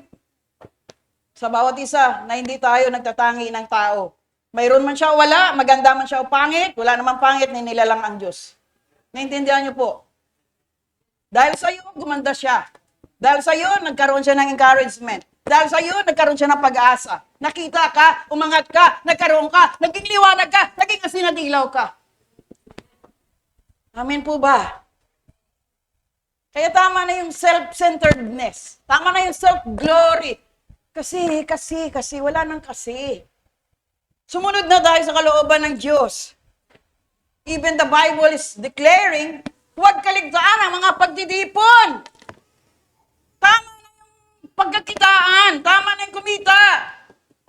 sa bawat isa na hindi tayo nagtatangi ng tao. Mayroon man siya o wala, maganda man siya o pangit, wala namang pangit, nilalang ang Diyos. Naintindihan niyo po? Dahil sa iyo, gumanda siya. Dahil sa iyo, nagkaroon siya ng encouragement. Dahil sa iyo, nagkaroon siya ng pag-asa. Nakita ka, umangat ka, nagkaroon ka, naging liwanag ka, naging asinadilaw ka. Amen po ba? Kaya tama na yung self-centeredness. Tama na yung self-glory. Kasi, wala nang kasi. Sumunod na tayo sa kalooban ng Diyos. Even the Bible is declaring, huwag kaligtaan ang mga pagtitipon. Tama na yung pagkakitaan. Tama na yung kumita.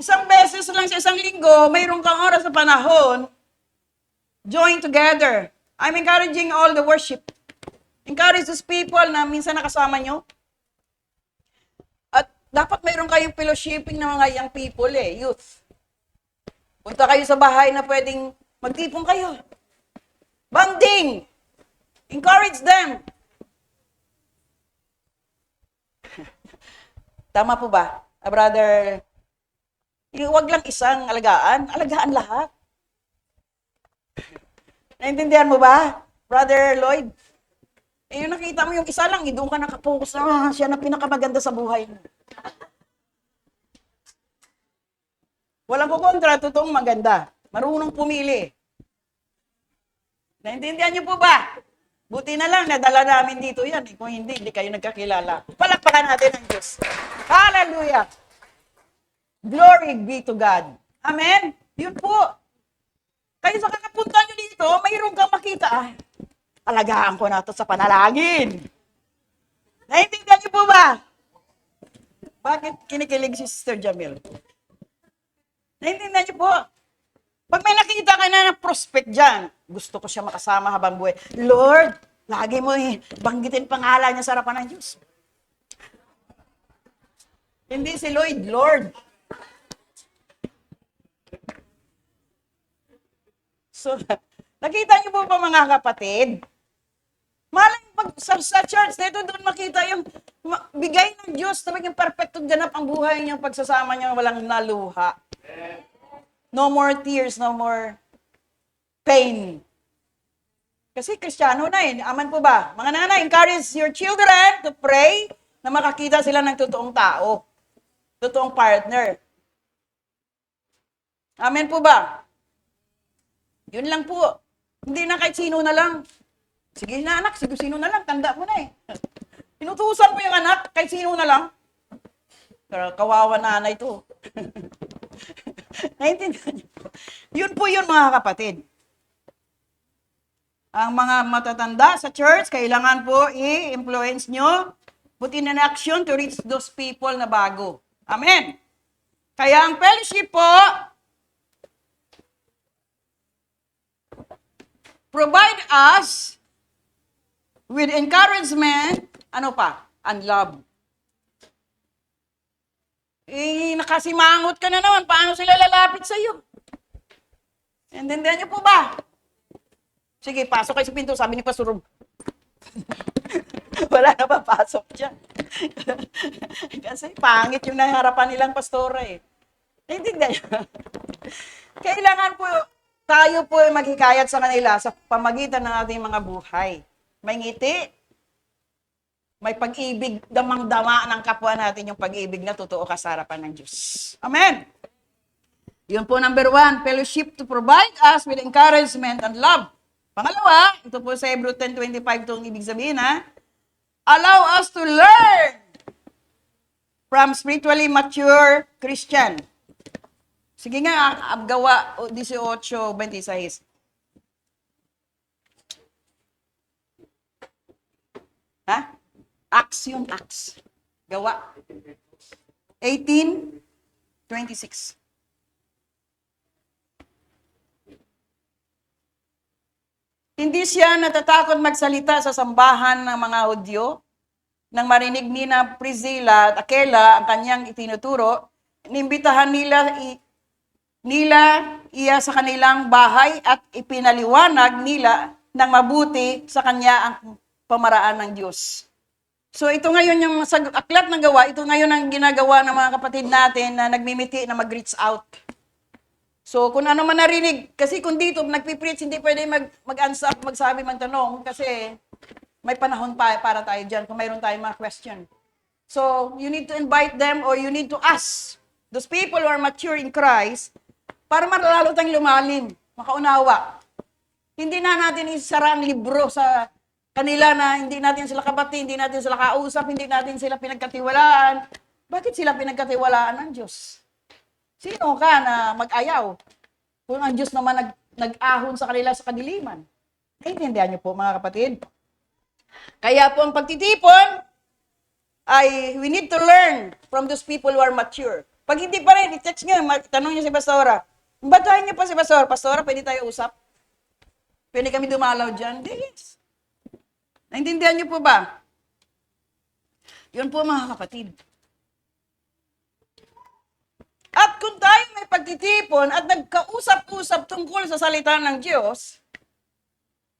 Isang beses lang sa isang linggo, mayroon kang oras sa panahon, join together. I'm encouraging all the worship. Encourage those people na minsan nakasama nyo. At dapat mayroon kayong fellowshipping ng mga young people youth. Punta kayo sa bahay na pwedeng magtipon kayo. Bonding! Encourage them! Tama po ba? Brother, huwag lang isang alagaan lahat. Naintindihan mo ba, Brother Lloyd? Yung nakita mo yung isa lang, doon ka nakapokus na siya na pinakamaganda sa buhay mo. Walang kukontra, totoong maganda. Marunong pumili. Naintindihan niyo po ba? Buti na lang, nadala namin dito yan. Kung hindi kayo nagkakilala. Palakpakan natin ang Diyos. Hallelujah! Glory be to God. Amen? Yun po. Kayo sa kakapunta nyo dito, mayroon kang makita. Alagaan ko na ito sa panalangin. Naintindihan niyo po ba? Bakit kinikilig si Sister Jamil? Naintindihan niyo po? Pag may nakita ka na ng prospect dyan, gusto ko siya makasama habang buhay. Lord, lagi mo banggitin pangalan niya sa harapan ng Diyos. Hindi si Lloyd, Lord. So, nakita niyo po ba mga kapatid? Malay pag sa church, dito doon makita yung bigay ng Diyos na maging perfectong ganap ang buhay niya, pagsasama niya, walang naluha. No more tears, no more pain. Kasi Kristiyano na Aman po ba? Mga nanay, encourage your children to pray na makakita sila ng totoong tao. Totoong partner. Amen po ba? Yun lang po. Hindi na kahit sino na lang. Sige na anak, sige sino na lang, tanda mo na Inutusan mo yung anak, kahit sino na lang. Pero kawawa nanay to. Naintindihan niyo? Yun po yun mga kapatid. Ang mga matatanda sa church, kailangan po i-influence nyo, put in an action to reach those people na bago. Amen. Kaya ang fellowship po, provide us with encouragement, ano pa? And love. Nakasimangot ka na naman. Paano sila lalapit sa iyo? Intindihan niyo po ba? Sige, pasok kayo sa pinto. Sabi ni Pastor Rob. Wala na pa pasok dyan. Kasi pangit yung naharapan nilang pastora Intindihan niyo? Kailangan po tayo po maghikayat sa kanila sa pamagitan ng ating mga buhay. May ngiti, may pag-ibig, damang-dama ng kapwa natin yung pag-ibig na totoo ka sa harapan ng Diyos. Amen! Yun po number 1, fellowship to provide us with encouragement and love. Pangalawa, ito po sa Hebrews 10:25 itong ibig sabihin allow us to learn from spiritually mature Christian. Sige nga, Gawa 18:26. Ha? Acts yung Acts. Gawa 18:26. Hindi siya natatakot magsalita sa sambahan ng mga Hudyo. Nang marinig ni na Priscilla at Aquila ang kanyang itinuturo, inimbitahan nila iya sa kanilang bahay at ipinaliwanag nila ng mabuti sa kanya ang pamaraan ng Diyos. So ito ngayon yung sa aklat ng Gawa, ito ngayon ang ginagawa ng mga kapatid natin na nagmimiti na mag-reach out. So kung ano man narinig, kasi kung dito nagpipreach, hindi pwede mag-answer, magsabi, magtanong, kasi may panahon pa para tayo dyan kung mayroon tayong mga question. So you need to invite them or you need to ask those people who are mature in Christ para lalo tayong lumalim, makaunawa. Hindi na natin isara ang libro sa kanila na hindi natin sila kabati, hindi natin sila kausap, hindi natin sila pinagkatiwalaan. Bakit sila pinagkatiwalaan ng Diyos? Sino ka na mag-ayaw? Kung ang Diyos naman nag-ahon sa kanila sa kadiliman. Naintindihan niyo po mga kapatid? Kaya po ang pagtitipon ay we need to learn from those people who are mature. Pag hindi pa rin, i-text nyo, tanong nyo si Pastora. Batahin nyo pa si Pastora. Pastora, pwede tayo usap? Pwede kami dumalaw dyan? Yes. Naintindihan niyo po ba? Yun po mga kapatid. At kung tayo may pagtitipon at nagkausap-usap tungkol sa salita ng Diyos,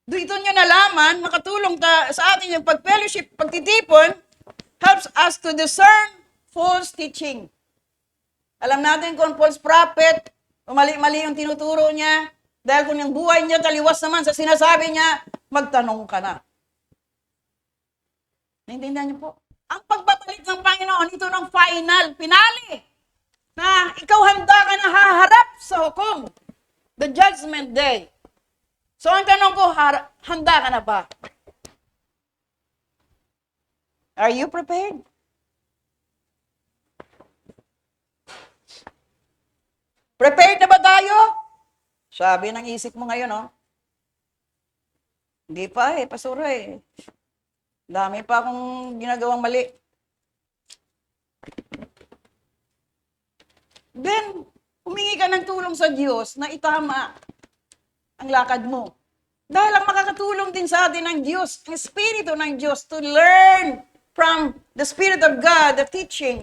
dito nyo nalaman, makatulong sa atin yung pag-fellowship, pagtitipon, helps us to discern false teaching. Alam natin kung false prophet, mali-mali yung tinuturo niya, dahil kung yung buhay niya taliwas naman sa sinasabi niya, magtanong ka na. Naintindihan niyo po? Ang pagbabalik ng Panginoon, ito ng final, pinali, na ikaw handa ka na haharap sa hukom, the judgment day. So ang tanong ko, handa ka na ba? Are you prepared? Prepared na ba tayo? Sabi ng isip mo ngayon, oh. Hindi pa pasura eh. Dami pa akong ginagawang mali. Then, humingi ka ng tulong sa Diyos na itama ang lakad mo. Dahil ang makakatulong din sa atin ng Diyos, ang Espiritu ng Diyos, to learn from the Spirit of God, the teaching.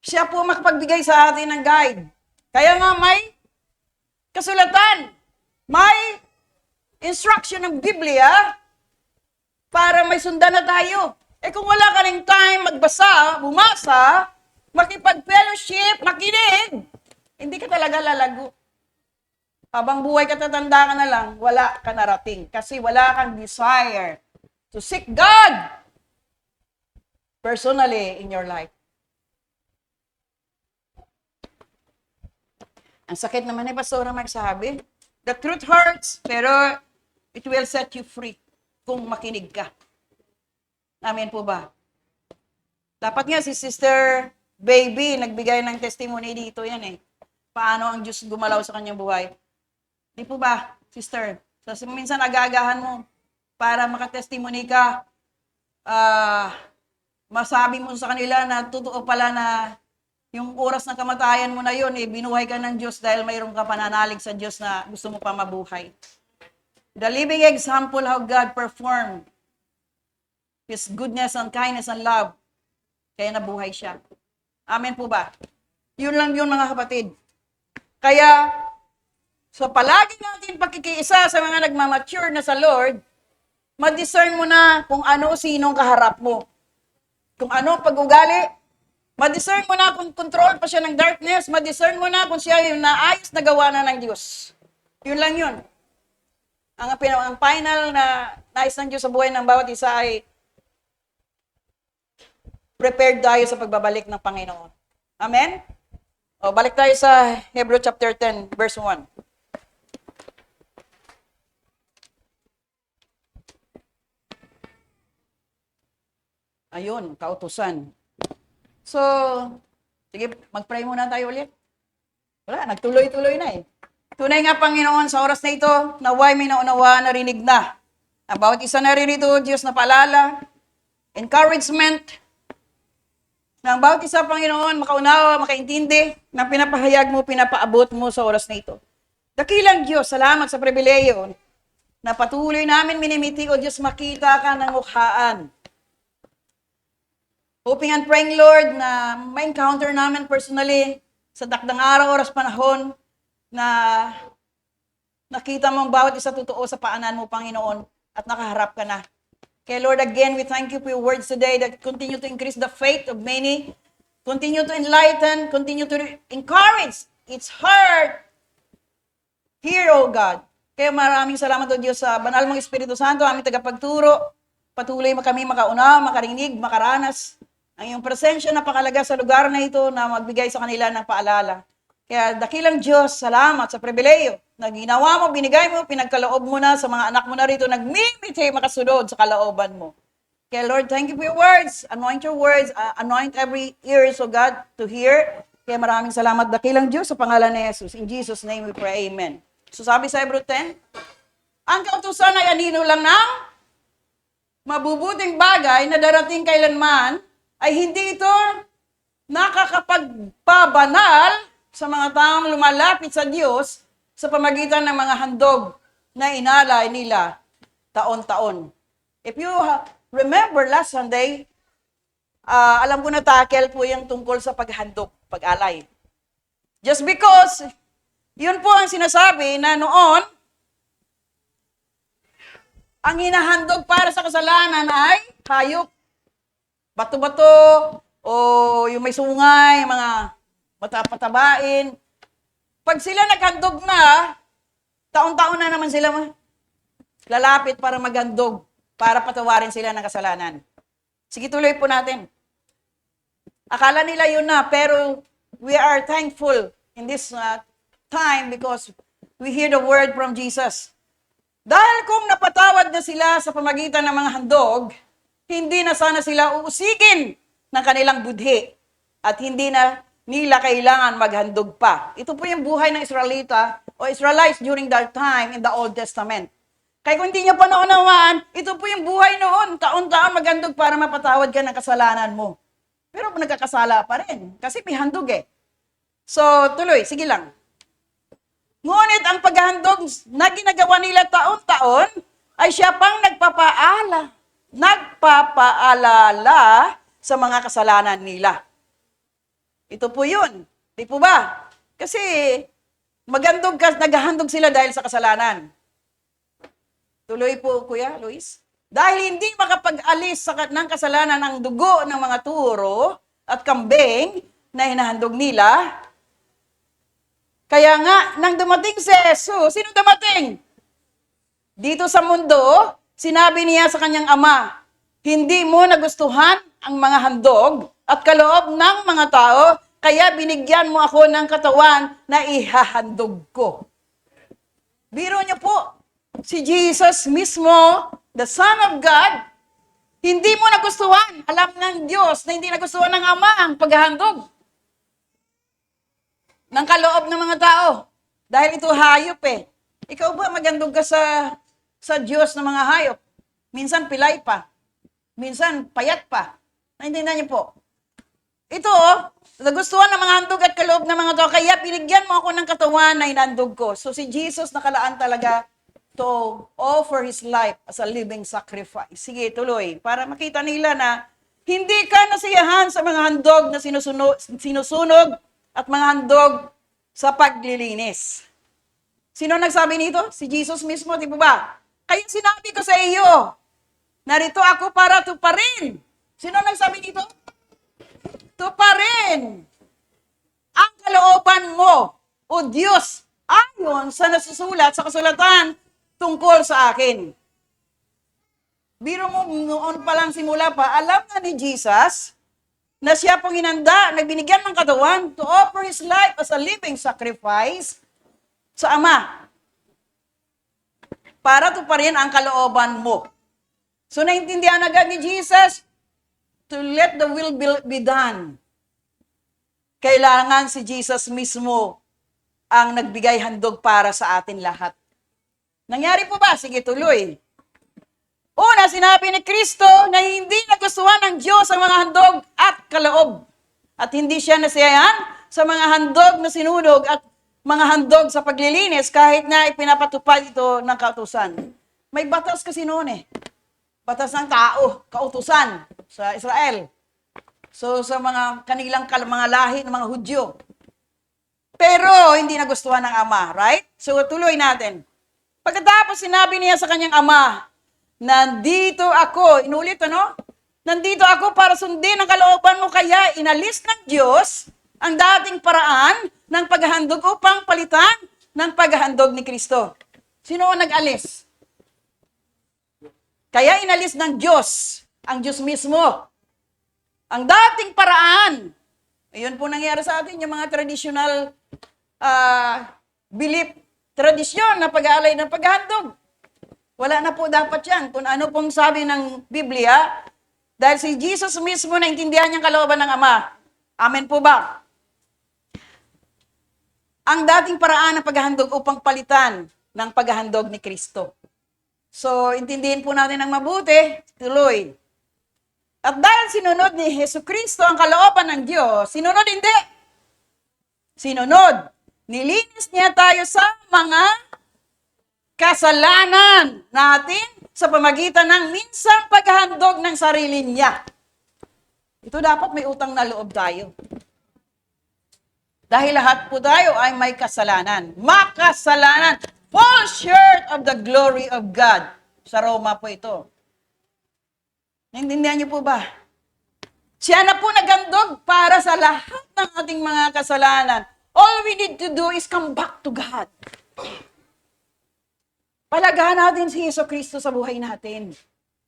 Siya po makapagbigay sa atin ng guide. Kaya nga may kasulatan, may instruction ng Biblia para may sundan na tayo. Eh kung wala ka ring time magbasa, bumasa, makipag-fellowship, makinig, hindi ka talaga lalago. Habang buhay ka, tatanda ka na lang, wala ka narating. Kasi wala kang desire to seek God personally in your life. Ang sakit naman ni Pastora magsabi, the truth hurts, pero it will set you free kung makinig ka. Amen po ba? Dapat nga si Sister Baby, nagbigay ng testimony dito yan eh. Paano ang Diyos gumalaw sa kanyang buhay. Di po ba, Sister? So, minsan agagahan mo para makatestimony ka, masabi mo sa kanila na totoo pala na yung oras ng kamatayan mo na yun, binuhay ka ng Diyos dahil mayroon ka pananalig sa Diyos na gusto mo pa mabuhay. The living example how God performed His goodness and kindness and love. Kaya nabuhay siya. Amen po ba? Yun lang yun mga kapatid. Kaya, so palagi natin pagkikiisa sa mga nagmamature na sa Lord, ma-discern mo na kung ano o sinong kaharap mo. Kung ano pag-ugali, ma-discern mo na kung control pa siya ng darkness, ma-discern mo na kung siya yung naayos na gawa na ng Diyos. Yun lang yun. Ang final na nais ng Diyos sa buhay ng bawat isa ay prepared tayo sa pagbabalik ng Panginoon. Amen? O, balik tayo sa Hebrew chapter 10, verse 1. Ayun, kautusan. So, sige, mag-pray muna tayo ulit. Wala, nagtuloy-tuloy na eh. Tunay nga, Panginoon, sa oras na ito, naway may naunawa, narinig na. Ang bawat isa naririto, Diyos na paalala, encouragement, na ang bawat isa, Panginoon, makaunawa, makaintindi, na pinapahayag mo, pinapaabot mo sa oras na ito. Dakilang Diyos, salamat sa pribileyo na patuloy namin minimiti, O Diyos, makita ka ng mukhaan. Hoping and praying, Lord, na ma-encounter namin personally sa dakdang araw, oras, panahon, na nakita mo ang bawat isa totoo sa paanan mo, Panginoon, at nakaharap ka na. Kaya Lord, again, we thank you for your words today that continue to increase the faith of many, continue to enlighten, continue to encourage its heart. Hear, O God. Kaya maraming salamat, O Diyos, sa banal mong Espiritu Santo, aming tagapagturo. Patuloy kami makauna, makarinig, makaranas. Ang iyong presensya napakalaga sa lugar na ito na magbigay sa kanila ng paalala. Kaya dakilang Diyos, salamat sa pribileyo na ginawa mo, binigay mo, pinagkaloob mo na sa mga anak mo na rito, nagmimiti makasunod sa kalooban mo. Kaya Lord, thank you for your words. Anoint your words, anoint every ears, O God, to hear. Kaya maraming salamat, dakilang Diyos, sa pangalan ni Jesus. In Jesus' name we pray, amen. So sabi sa Hebrew 10, ang kautusan ay anino lang ng mabubuting bagay na darating kailanman, ay hindi ito nakakapagpabanal sa mga taong lumalapit sa Diyos sa pamagitan ng mga handog na inalay nila taon-taon. If you remember last Sunday, alam ko na tackle po yung tungkol sa paghandog, pag-alay. Just because, yun po ang sinasabi na noon, ang hinahandog para sa kasalanan ay hayop, bato-bato, o yung may sungay, mga matapatabain. Pag sila naghandog na, taon-taon na naman sila lalapit para maghandog, para patawarin sila ng kasalanan. Sige, tuloy po natin. Akala nila yun na, pero we are thankful in this time because we hear the word from Jesus. Dahil kung napatawad na sila sa pamagitan ng mga handog, hindi na sana sila uusigin ng kanilang budhi at hindi na nila kailangan maghandog pa. Ito po yung buhay ng Israelita o Israelites during that time in the Old Testament. Kaya kung hindi nyo pa naunawaan, ito po yung buhay noon. Taon-taon maghandog para mapatawad ka ng kasalanan mo. Pero nagkakasala pa rin kasi may handog eh. So, tuloy, sige lang. Ngunit ang paghahandog na ginagawa nila taon-taon ay siya pang nagpapaalala sa mga kasalanan nila. Ito po yun. Di po ba? Kasi naghahandog sila dahil sa kasalanan. Tuloy po, Kuya Luis. Dahil hindi makapag-alis ng kasalanan ang dugo ng mga turo at kambing na hinahandog nila. Kaya nga, nang dumating si Jesus, sino dumating? Dito sa mundo, sinabi niya sa kanyang ama, hindi mo nagustuhan ang mga handog at kaloob ng mga tao, kaya binigyan mo ako ng katawan na ihahandog ko. Biro niyo po, si Jesus mismo, the Son of God, hindi mo nagustuhan. Alam ng Diyos na hindi nagustuhan ng Ama ang paghahandog ng kaloob ng mga tao. Dahil ito hayop eh. Ikaw ba maghandog ka sa Diyos ng mga hayop? Minsan pilay pa. Minsan payat pa. Naintindihan niyo po. Ito, nagustuhan ng mga handog at kaloob ng mga tao, kaya binigyan mo ako ng katawan na inandog ko. So si Jesus nakalaan talaga to offer His life as a living sacrifice. Sige, tuloy. Para makita nila na hindi ka nasiyahan sa mga handog na sinusunog at mga handog sa paglilinis. Sino nagsabi nito? Si Jesus mismo, di ba? Kaya sinabi ko sa iyo, narito ako para tuparin. Sino nagsabi nito? Tuparin ang kalooban mo, o Diyos, ayon sa nasusulat sa kasulatan tungkol sa akin. Biro mo, noon pa lang simula pa, alam na ni Jesus na siya pong hinanda, nagbinigyan ng katawan to offer His life as a living sacrifice sa Ama para tuparin ang kalooban mo. So, naintindihan agad ni Jesus to let the will be done. Kailangan si Jesus mismo ang nagbigay handog para sa atin lahat. Nangyari po ba? Sige, tuloy. Una, sinabi ni Kristo na hindi nagustuhan ng Diyos ang mga handog at kaloob. At hindi siya nasiyahan sa mga handog na sinunog at mga handog sa paglilinis kahit na ipinapatupad ito ng kautusan. May batas kasi noon eh. Batas ng tao, kautusan sa Israel. So sa mga kanilang mga lahi ng mga Hudyo. Pero hindi nagustuhan ng Ama, right? So tuloy natin. Pagkatapos sinabi niya sa kanyang Ama, nandito ako, inulit nandito ako para sundin ang kalooban mo, kaya inalis ng Diyos ang dating paraan ng paghahandog upang palitan ng paghahandog ni Kristo. Sino ang nag-alis? Kaya inalis ng Diyos, ang Diyos mismo, ang dating paraan. Ayun po nangyari sa atin, yung mga traditional belief, tradisyon na pag-aalay ng paghahandog. Wala na po dapat yan. Kung ano pong sabi ng Biblia, dahil si Jesus mismo naintindihan niyang kalooban ng Ama. Amen po ba? Ang dating paraan ng paghahandog upang palitan ng paghahandog ni Kristo. So, intindihin po natin ng mabuti, tuloy. At dahil sinunod ni Jesucristo ang kalooban ng Diyos, sinunod hindi. Sinunod. Nilinis niya tayo sa mga kasalanan natin sa pamagitan ng minsang paghahandog ng sarili niya. Ito dapat may utang na loob tayo. Dahil lahat po tayo ay may kasalanan. Makasalanan. Fall short of the glory of God. Sa Roma po ito. Naintindihan niyo po ba? Siya na po naghandog para sa lahat ng ating mga kasalanan. All we need to do is come back to God. Palagahan natin si Jesucristo sa buhay natin.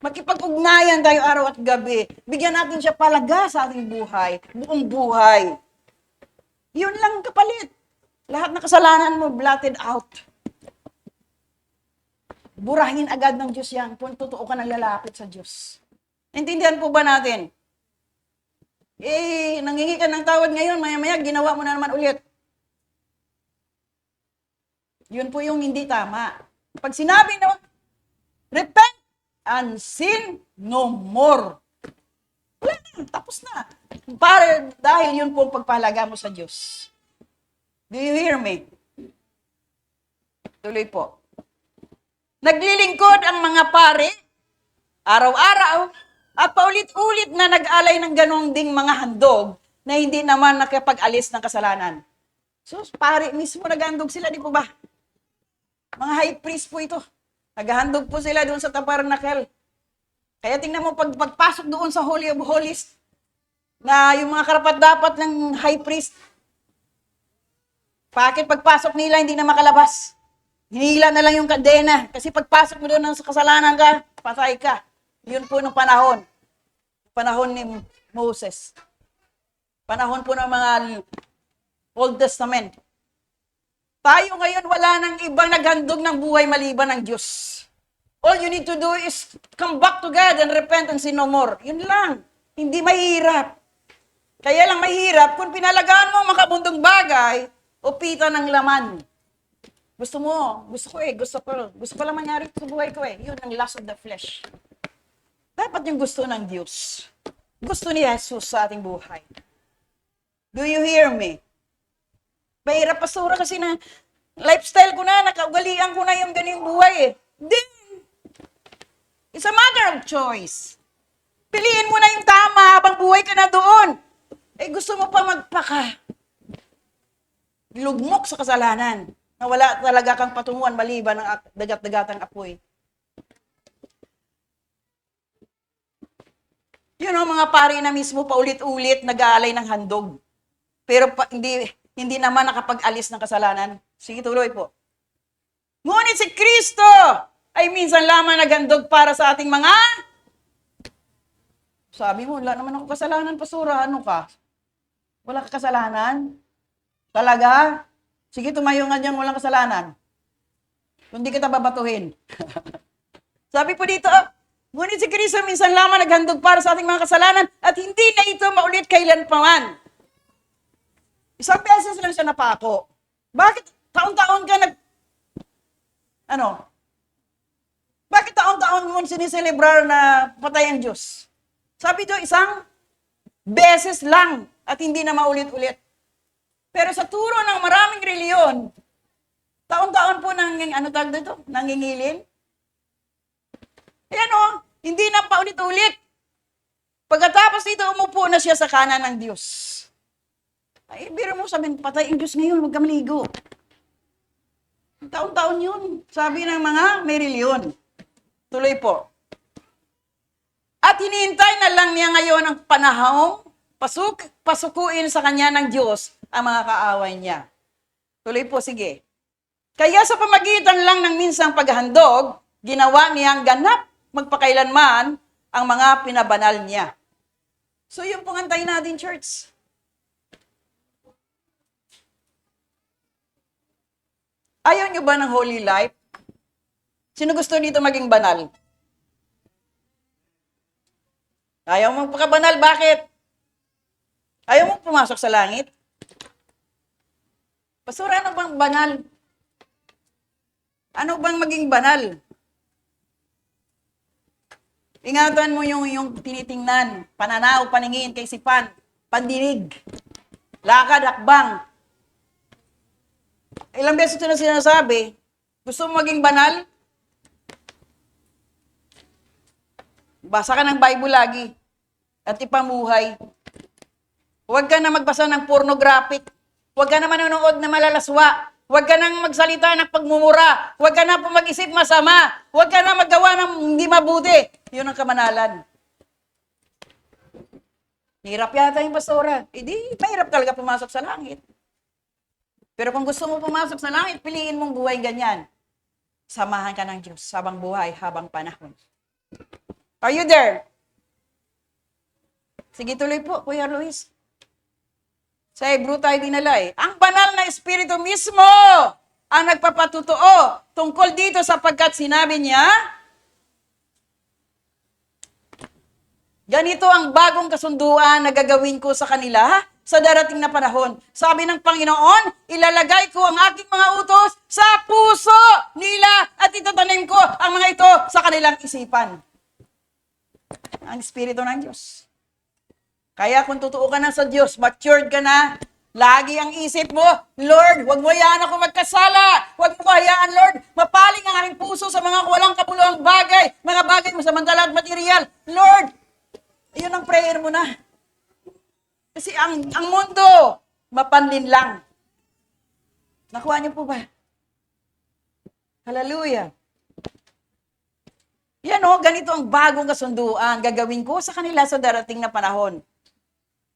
Makipag-ugnayan tayo araw at gabi. Bigyan natin siya palaga sa ating buhay. Buong buhay. Yun lang kapalit. Lahat ng kasalanan mo, blotted out. Burahin agad ng Diyos yan kung totoo ka naglalapit sa Diyos. Intindihan po ba natin? Nangingi ka ng tawad ngayon, maya-maya, ginawa mo na naman ulit. Yun po yung hindi tama. Pag sinabi na, repent and sin no more. Wala na, tapos na. Dahil yun po ang pagpahalaga mo sa Diyos. Do you hear me? Tuloy po. Naglilingkod ang mga pari, araw-araw, at paulit-ulit na nag-alay ng ganong ding mga handog na hindi naman nakapag-alis ng kasalanan. So, pari mismo naghandog sila, di po ba? Mga high priest po ito. Naghahandog po sila doon sa tabernacle. Kaya tingnan mo, pagpasok doon sa Holy of Holies, na yung mga karapat-dapat ng high priest, bakit pagpasok nila hindi na makalabas? Hinila na lang yung kadena. Kasi pagpasok mo doon sa kasalanan ka, patay ka. Yun po nung panahon. Panahon ni Moses. Panahon po ng mga Old Testament. Tayo ngayon, wala nang ibang naghandog ng buhay maliban ng Diyos. All you need to do is come back to God and repent and sin no more. Yun lang. Hindi mahirap. Kaya lang mahirap kung pinalagaan mo ang makabundong bagay o pita ng laman. Gusto mo, gusto ko lang mangyari sa buhay ko eh. Yun ang lust of the flesh. Dapat yung gusto ng Diyos. Gusto ni Jesus sa ating buhay. Do you hear me? Mahirap, pastora, kasi na lifestyle ko na, nakaugalian ko na yung ganyung buhay eh. Then, it's a matter of choice. Piliin mo na yung tama habang buhay ka na doon. Gusto mo pa lugmok sa kasalanan na wala talaga kang patunguhan maliban ng dagat-dagatang apoy. Yun o, mga pari na mismo paulit-ulit nag-aalay ng handog. Pero hindi naman nakapag-alis ng kasalanan. Sige, tuloy po. Ngunit si Kristo ay minsan lamang naghandog para sa ating mga... Sabi mo, wala naman ako kasalanan, pastora. Ano ka? Wala ka kasalanan? Talaga? Sige, tumayo nga dyan, walang kasalanan. Kung di kita babatuhin. Sabi po dito, ngunit si Kristo minsan lamang naghandog para sa ating mga kasalanan at hindi na ito maulit kailan pa man. Isang beses lang siya napako. Bakit Taon-taon ka bakit taon-taon mo siniselebrar na patay ang Diyos? Sabi doon, isang beses lang at hindi na maulit-ulit. Pero sa turo ng maraming reliyon, taon-taon po nangingilin. Ayan hindi na paulit-ulit. Pagkatapos dito, umupo na siya sa kanan ng Diyos. Ay, biro mo sabihin, patay ang Diyos ngayon, huwag ka maligo. Taon-taon yun. Sabi ng mga may reliyon. Tuloy po. At hinihintay na lang niya ngayon ang panahong pasukuin sa kanya ng Diyos ang mga kaaway niya. Tuloy po, sige. Kaya sa pamagitan lang ng minsang paghahandog, ginawa niyang ganap magpakailanman ang mga pinabanal niya. So yung pong antayin natin, church. Ayaw nyo ba ng holy life? Sino gusto dito maging banal? Ayaw mo pagkabanal, bakit? Ayaw mo pumasok sa langit? Pastor, ano bang banal? Ano bang maging banal? Ingatan mo yung tinitingnan, pananaw, paningin, kaisipan, pandinig, lakad, hakbang. Ilang beses ito na sinasabi, gusto mo maging banal? Basa ka ng Bible lagi at ipamuhay. Huwag ka na magbasa ng pornographic. Huwag ka na manonood na malalaswa. Huwag ka nang magsalita ng pagmumura. Huwag ka na mag-isip masama. Huwag ka na maggawa ng hindi mabuti. Yun ang kamanalan. Hirap yata yung pastora. Di, mahirap talaga pumasok sa langit. Pero kung gusto mo pumasok sa langit, piliin mong buhay ganyan. Samahan ka ng Diyos habang buhay, habang panahon. Are you there? Sige, tuloy po, Kuya Luis. Sa Hebrew tayo dinala Ang banal na espiritu mismo ang nagpapatutuo tungkol dito sapagkat sinabi niya, ganito ang bagong kasunduan na gagawin ko sa kanila sa darating na panahon. Sabi ng Panginoon, ilalagay ko ang aking mga utos sa puso nila at itatanim ko ang mga ito sa kanilang isipan. Ang espiritu ng Diyos. Kaya kung totoo ka na sa Diyos, matured ka na, lagi ang isip mo, Lord, huwag mo hayaan ako magkasala. Huwag mo hayaan, Lord, mapaling ang aking puso sa mga walang kabuluhang bagay, mga bagay masamantala at material. Lord, yun ang prayer mo na. Kasi ang mundo, mapanlin lang. Nakuha niyo po ba? Hallelujah. Yan ganito ang bagong kasunduan gagawin ko sa kanila sa darating na panahon.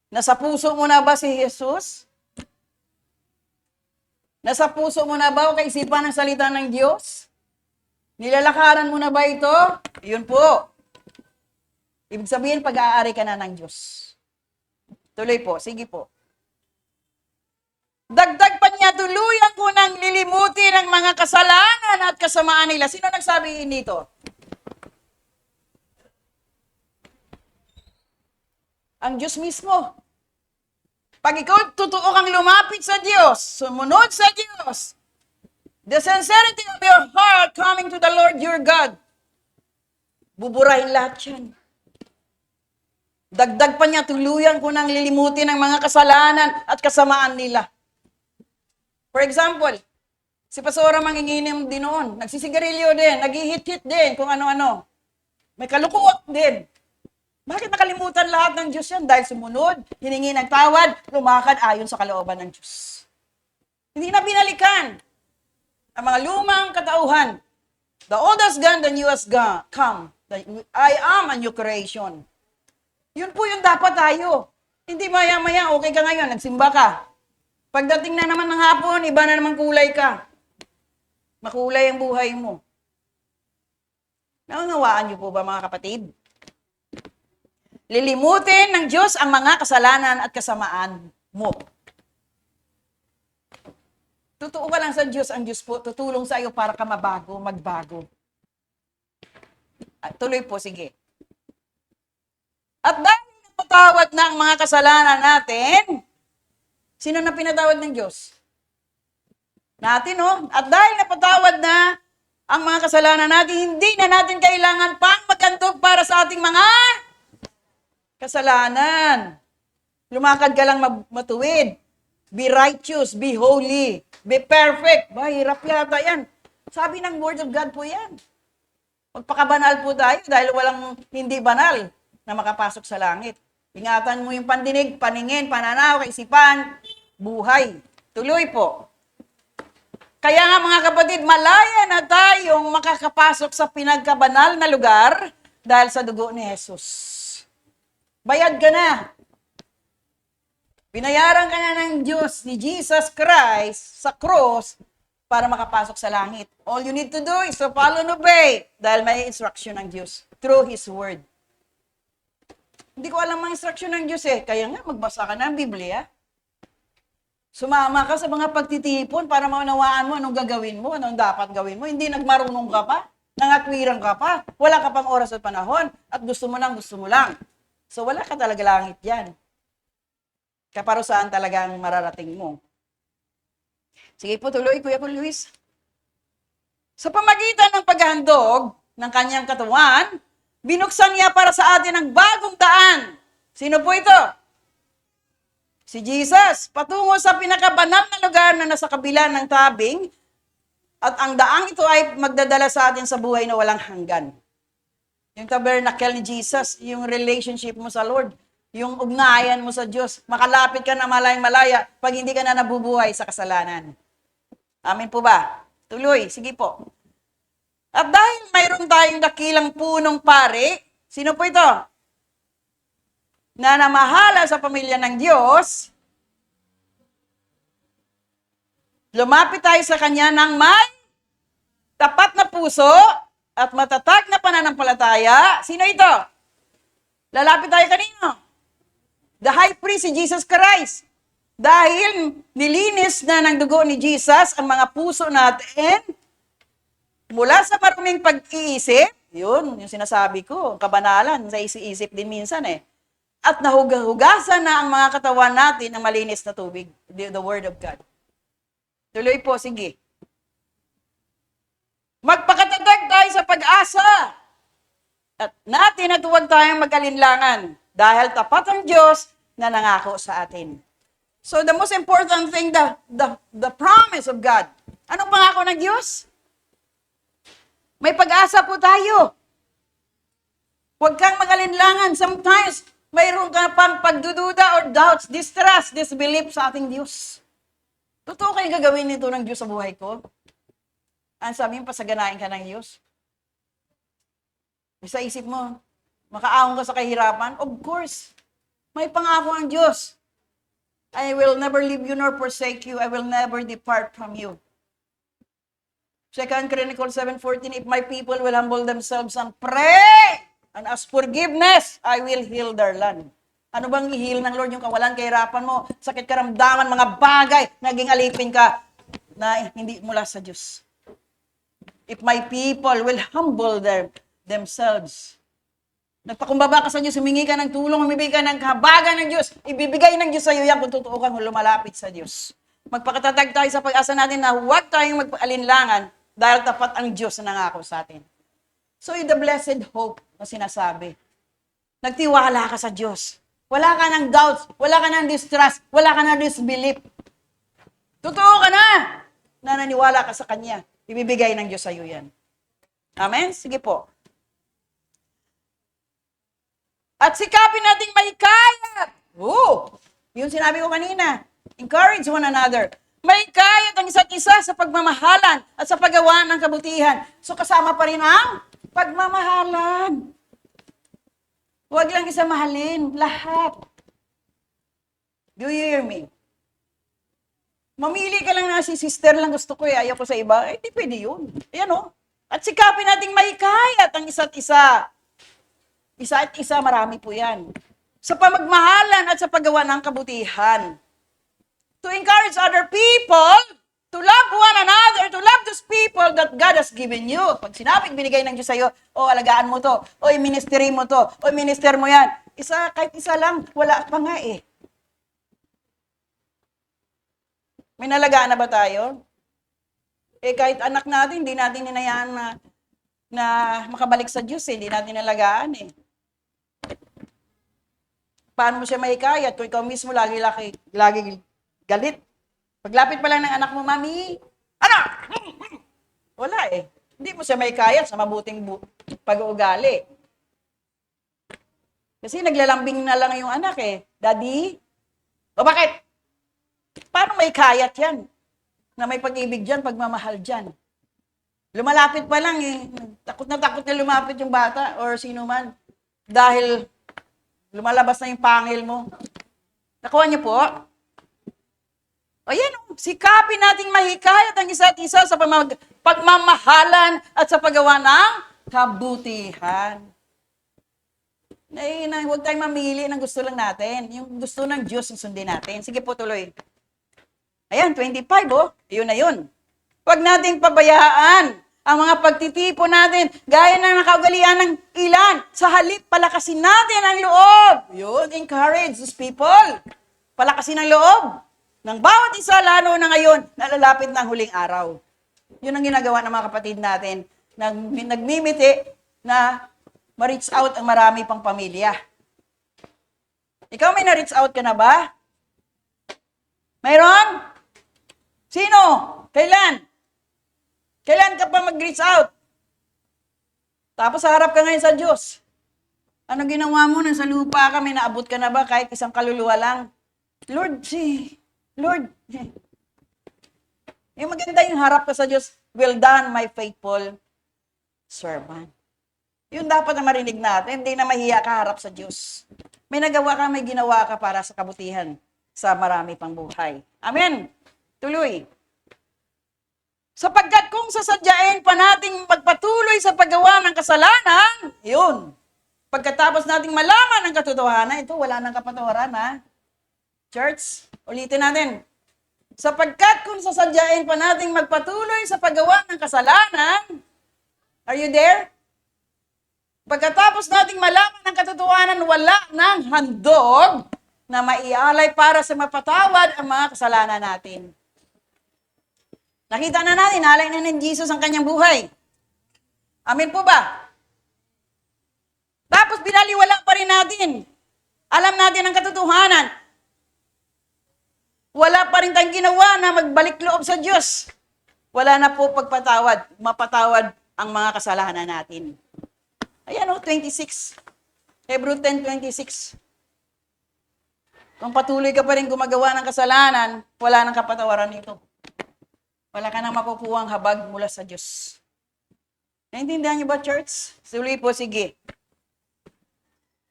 Nasa puso mo na ba si Jesus? Nasa puso mo na ba o kaisipan ng salita ng Diyos? Nilalakaran mo na ba ito? Yun po. Ibig sabihin, pag-aari ka na ng Diyos. Tuloy po, sige po. Dagdag pa niya, tuluyan ko nang lilimutin ang mga kasalanan at kasamaan nila. Sino nagsabi dito? Ang Diyos mismo. Pag ikaw totoo kang lumapit sa Diyos, sumunod sa Diyos, the sincerity of your heart coming to the Lord your God, buburahin lahat yan. Dagdag pa niya, tuluyan ko nang lilimutin ang mga kasalanan at kasamaan nila. For example, si Pastora manginginim din noon, nagsisigarilyo din, naghihit-hit din, kung ano-ano. May kalukuwat din. Bakit nakalimutan lahat ng Diyos yan? Dahil sumunod, hiningi ng tawad, lumakad ayon sa kalooban ng Diyos. Hindi na binalikan ang mga lumang katauhan. The old has gone, the new has come. I am a new creation. Yun po yung dapat tayo. Hindi maya-maya, okay ka ngayon, nagsimba ka. Pagdating na naman ng hapon, iba na naman kulay ka. Makulay ang buhay mo. Naunawaan niyo po ba mga kapatid? Lilimutin ng Diyos ang mga kasalanan at kasamaan mo. Totoo ka lang sa Diyos, ang Diyos po, tutulong sa iyo para ka magbago. At tuloy po, sige. At dahil napatawad na ang mga kasalanan natin, sino na pinatawad ng Diyos? natin, no? At dahil napatawad na ang mga kasalanan natin, hindi na natin kailangan pang maghandog para sa ating mga kasalanan. Lumakad ka lang matuwid. Be righteous, be holy, be perfect. Ba, hirap yata yan. Sabi ng Word of God po yan. Magpakabanal po tayo dahil walang hindi banal na makapasok sa langit. Ingatan mo yung pandinig, paningin, pananaw, kaisipan, buhay. Tuloy po. Kaya nga mga kapatid, malaya na tayong makakapasok sa pinagkabanal na lugar dahil sa dugo ni Jesus. Bayad ka na. Binayaran ka na ng Diyos, ni Jesus Christ, sa cross para makapasok sa langit. All you need to do is to follow and obey dahil may instruction ng Diyos through His Word. Hindi ko alam ang instruction ng Diyos eh. Kaya nga, magbasa ka ng Biblia. Sumama ka sa mga pagtitipon para maunawaan mo anong gagawin mo, anong dapat gawin mo. Hindi nagmarunong ka pa, nangatwiran ka pa, wala ka pang oras at panahon, at gusto mo lang. So wala ka talaga langit yan. Kaparusahan talaga ang mararating mo. Sige po, tuloy, Kuya Luis. Sa pamagitan ng paghahandog ng kanyang katawan, binuksan niya para sa atin ang bagong daan. Sino po ito? Si Jesus. Patungo sa pinakabanal na lugar na nasa kabila ng tabing, at ang daang ito ay magdadala sa atin sa buhay na walang hanggan. Yung tabernacle ni Jesus, yung relationship mo sa Lord, yung ugnayan mo sa Diyos, makalapit ka na malayang-malaya pag hindi ka na nabubuhay sa kasalanan. Amen po ba? Tuloy, sige po. At dahil mayroon tayong dakilang punong pari, sino po ito? Na namahala sa pamilya ng Diyos, lumapit tayo sa Kanya ng may tapat na puso at matatag na pananampalataya. Sino ito? Lalapit tayo kanino? The high priest, si Jesus Christ. Dahil nilinis na ng dugo ni Jesus ang mga puso natin mula sa maruming pag-iisip, yun, yung sinasabi ko, kabanalan, sa isi-isip din minsan eh. At nahugasan na ang mga katawan natin ng malinis na tubig, the Word of God. Tuloy po, sige. Magpakatatag tayo sa pag-asa. At natin at huwag tayong mag-alinlangan dahil tapat ang Diyos na nangako sa atin. So the most important thing, the promise of God. Anong pangako ng Diyos? May pag-asa po tayo. Huwag kang mag-alinlangan. Sometimes, mayroon ka pang pagdududa or doubts, distrust, disbelief sa ating Diyos. Totoo kayong gagawin nito ng Diyos sa buhay ko? Ang sabi mo, pasaganain ka ng Diyos. Sa isip mo, makaahon ka sa kahirapan? Of course. May pangako ang Diyos. I will never leave you nor forsake you. I will never depart from you. 2 Chronicles 7:14, if my people will humble themselves and pray and ask forgiveness, I will heal their land. Ano bang i-heal ng Lord? Yung kawalan, kahirapan mo, sakit karamdaman, mga bagay, naging alipin ka na hindi mula sa Diyos. If my people will humble themselves. Nagpakumbaba ka sa Diyos, humingi ka ng tulong, humibigay ka ng kahabagan ng Diyos, ibibigay ng Diyos sa iyo yan kung totoo kang lumalapit sa Diyos. Magpakatatag tayo sa pag-asa natin na huwag tayong magpaalinlangan dahil tapat ang Diyos na nangako sa atin. So, yung the blessed hope na sinasabi. Nagtiwala ka sa Diyos. Wala ka ng doubts, wala ka ng distrust, wala ka ng disbelief. Totoo ka na naniwala ka sa Kanya. Ibibigay ng Diyos sa iyo yan. Amen? Sige po. At sikapin nating may kayat. Yung sinabi ko kanina. Encourage one another. May kayat ang isa't isa sa pagmamahalan at sa paggawa ng kabutihan. So kasama pa rin ang pagmamahalan. Huwag lang isa mahalin. Lahat. Do you hear me? Mamili ka lang na si sister lang gusto ko ayaw ko sa iba. Di pwede yun. Ayan o. At sikapin nating may kayat ang isa't isa. Isa't isa, marami po yan. Sa pamagmahalan at sa paggawa ng kabutihan. To encourage other people, to love one another, to love those people that God has given you. Pag sinabi, binigay ng Diyos sa'yo, alagaan mo to, i-ministry mo to, minister mo yan. Kahit isa lang, wala pa nga eh. May nalagaan na ba tayo? Kahit anak natin, hindi natin hinayaan na makabalik sa Diyos eh. Hindi natin nalagaan eh. Paano mo siya mahikayat kung ikaw mismo lagi galit? Paglapit pa lang ng anak mo, Mami, ano? Wala eh. Hindi mo siya mahikayat sa mabuting pag-uugali. Kasi naglalambing na lang yung anak eh. Daddy? O bakit? Paano mahikayat yan? Na may pag-ibig dyan, pagmamahal dyan. Lumalapit pa lang eh. Takot na lumapit yung bata or sino man. Dahil lumalabas na yung pangil mo. Nakuha niyo po? O yan, sikapin nating mahikayat ang isa't isa sa pagmamahalan at sa paggawa ng kabutihan. Huwag tayong mamili ng gusto lang natin. Yung gusto ng Diyos yung sundin natin. Sige po, tuloy. Ayan, 25 oh. Yun na yun. Huwag nating pabayaan ang mga pagtitipo natin, gaya ng nakaugalian ng ilan. Sa halip, palakasin natin ang loob. Yun, encourage these people. Palakasin ang loob ng bawat isa, lalo na ngayon, nalalapit ng huling araw. Yun ang ginagawa ng mga kapatid natin. Nagmimiti na ma-reach out ang marami pang pamilya. Ikaw may na-reach out ka na ba? Mayroon? Sino? Kailan? Kailan ka pa mag-reach out? Tapos harap ka ngayon sa Diyos. Ano ginawa mo nang sa lupa ka? May naabot ka na ba kahit isang kaluluwa lang? Lord. Yung maganda yung harap ka sa Diyos. Well done, my faithful servant. Yun dapat na marinig natin. Hindi na mahiya ka harap sa Diyos. May nagawa ka, may ginawa ka para sa kabutihan sa marami pang buhay. Amen. Tuloy. Sapagkat kung sasadyain pa nating magpatuloy sa paggawa ng kasalanan, yun. Pagkatapos nating malaman ang katotohanan, ito wala nang kapatawaran ha. Church, ulitin natin. Sapagkat kung sasadyain pa nating magpatuloy sa paggawa ng kasalanan, are you there? Pagkatapos nating malaman ang katotohanan, wala nang handog na maialay para sa mapatawad ang mga kasalanan natin. Nakita na natin, alay na ng Jesus ang kanyang buhay. Amen po ba? Tapos binaliwala pa rin natin. Alam natin ang katotohanan. Wala pa rin tayong ginawa na magbalik loob sa Diyos. Wala na po mapatawad ang mga kasalanan natin. Ayan o, 26. Hebrew 10:26. Kung patuloy ka pa rin gumagawa ng kasalanan, wala nang kapatawaran nito. Wala ka nang makukuhang habag mula sa Diyos. Naintindihan niyo ba, church? Tuloy po, sige.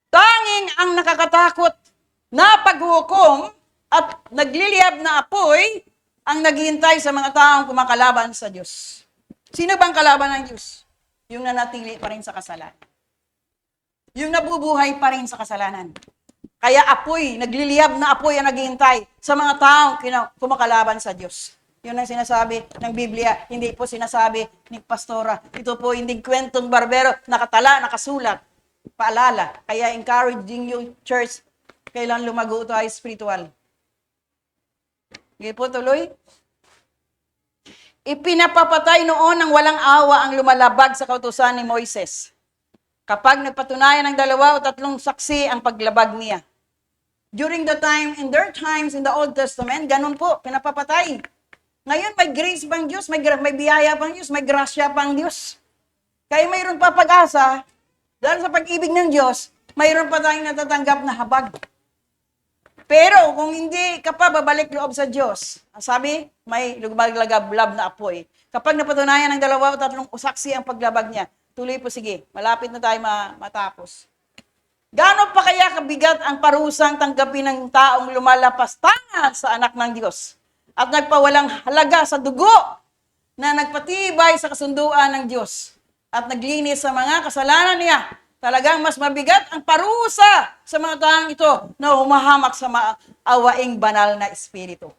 Tanging ang nakakatakot na paghukom at nagliliyab na apoy ang naghihintay sa mga taong kumakalaban sa Diyos. Sino bang kalaban ng Diyos? Yung nanatili pa rin sa kasalanan. Yung nabubuhay pa rin sa kasalanan. Kaya apoy, nagliliyab na apoy ang naghihintay sa mga taong kumakalaban sa Diyos. Yun ang sinasabi ng Biblia, hindi po sinasabi ni Pastora. Ito po hindi kwentong barbero, nakatala, nakasulat, paalala. Kaya encouraging you, church, kailan lumago tayo spiritual. Sige po, tuloy. Ipinapapatay noon ng walang awa ang lumalabag sa kautusan ni Moises. Kapag nagpatunayan ng 2 o 3 saksi ang paglabag niya. During the time, in their times in the Old Testament, ganun po, pinapapatay. Ngayon, may grace pang Diyos, may biyaya pang Diyos, may grasya pang Diyos. Kaya mayroon pa pag-asa, dahil sa pag-ibig ng Diyos, mayroon pa tayong natatanggap na habag. Pero kung hindi ka pa babalik loob sa Diyos, sabi, may lumaglagablab na apoy. Kapag napatunayan ng 2 o 3 saksi ang paglabag niya, tuloy po, sige, malapit na tayo matapos. Gaano pa kaya kabigat ang parusang tanggapin ng taong lumalapastangan sa anak ng Diyos? At nagpawalang halaga sa dugo na nagpatibay sa kasunduan ng Diyos at naglinis sa mga kasalanan niya. Talagang mas mabigat ang parusa sa mga taong ito na humahamak sa maawaing banal na espiritu.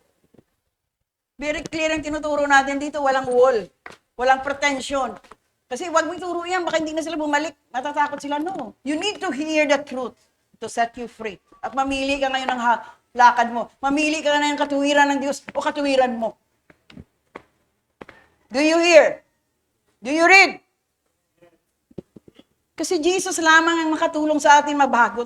Very clear ang tinuturo natin dito, walang wall, walang pretension. Kasi wag mo ituro yan, baka hindi na sila bumalik, matatakot sila. No, you need to hear the truth to set you free. At mamili ka ngayon ng lakad mo. Mamili ka na ng katuwiran ng Diyos o katuwiran mo. Do you hear? Do you read? Kasi Jesus lamang ang makatulong sa atin magbago.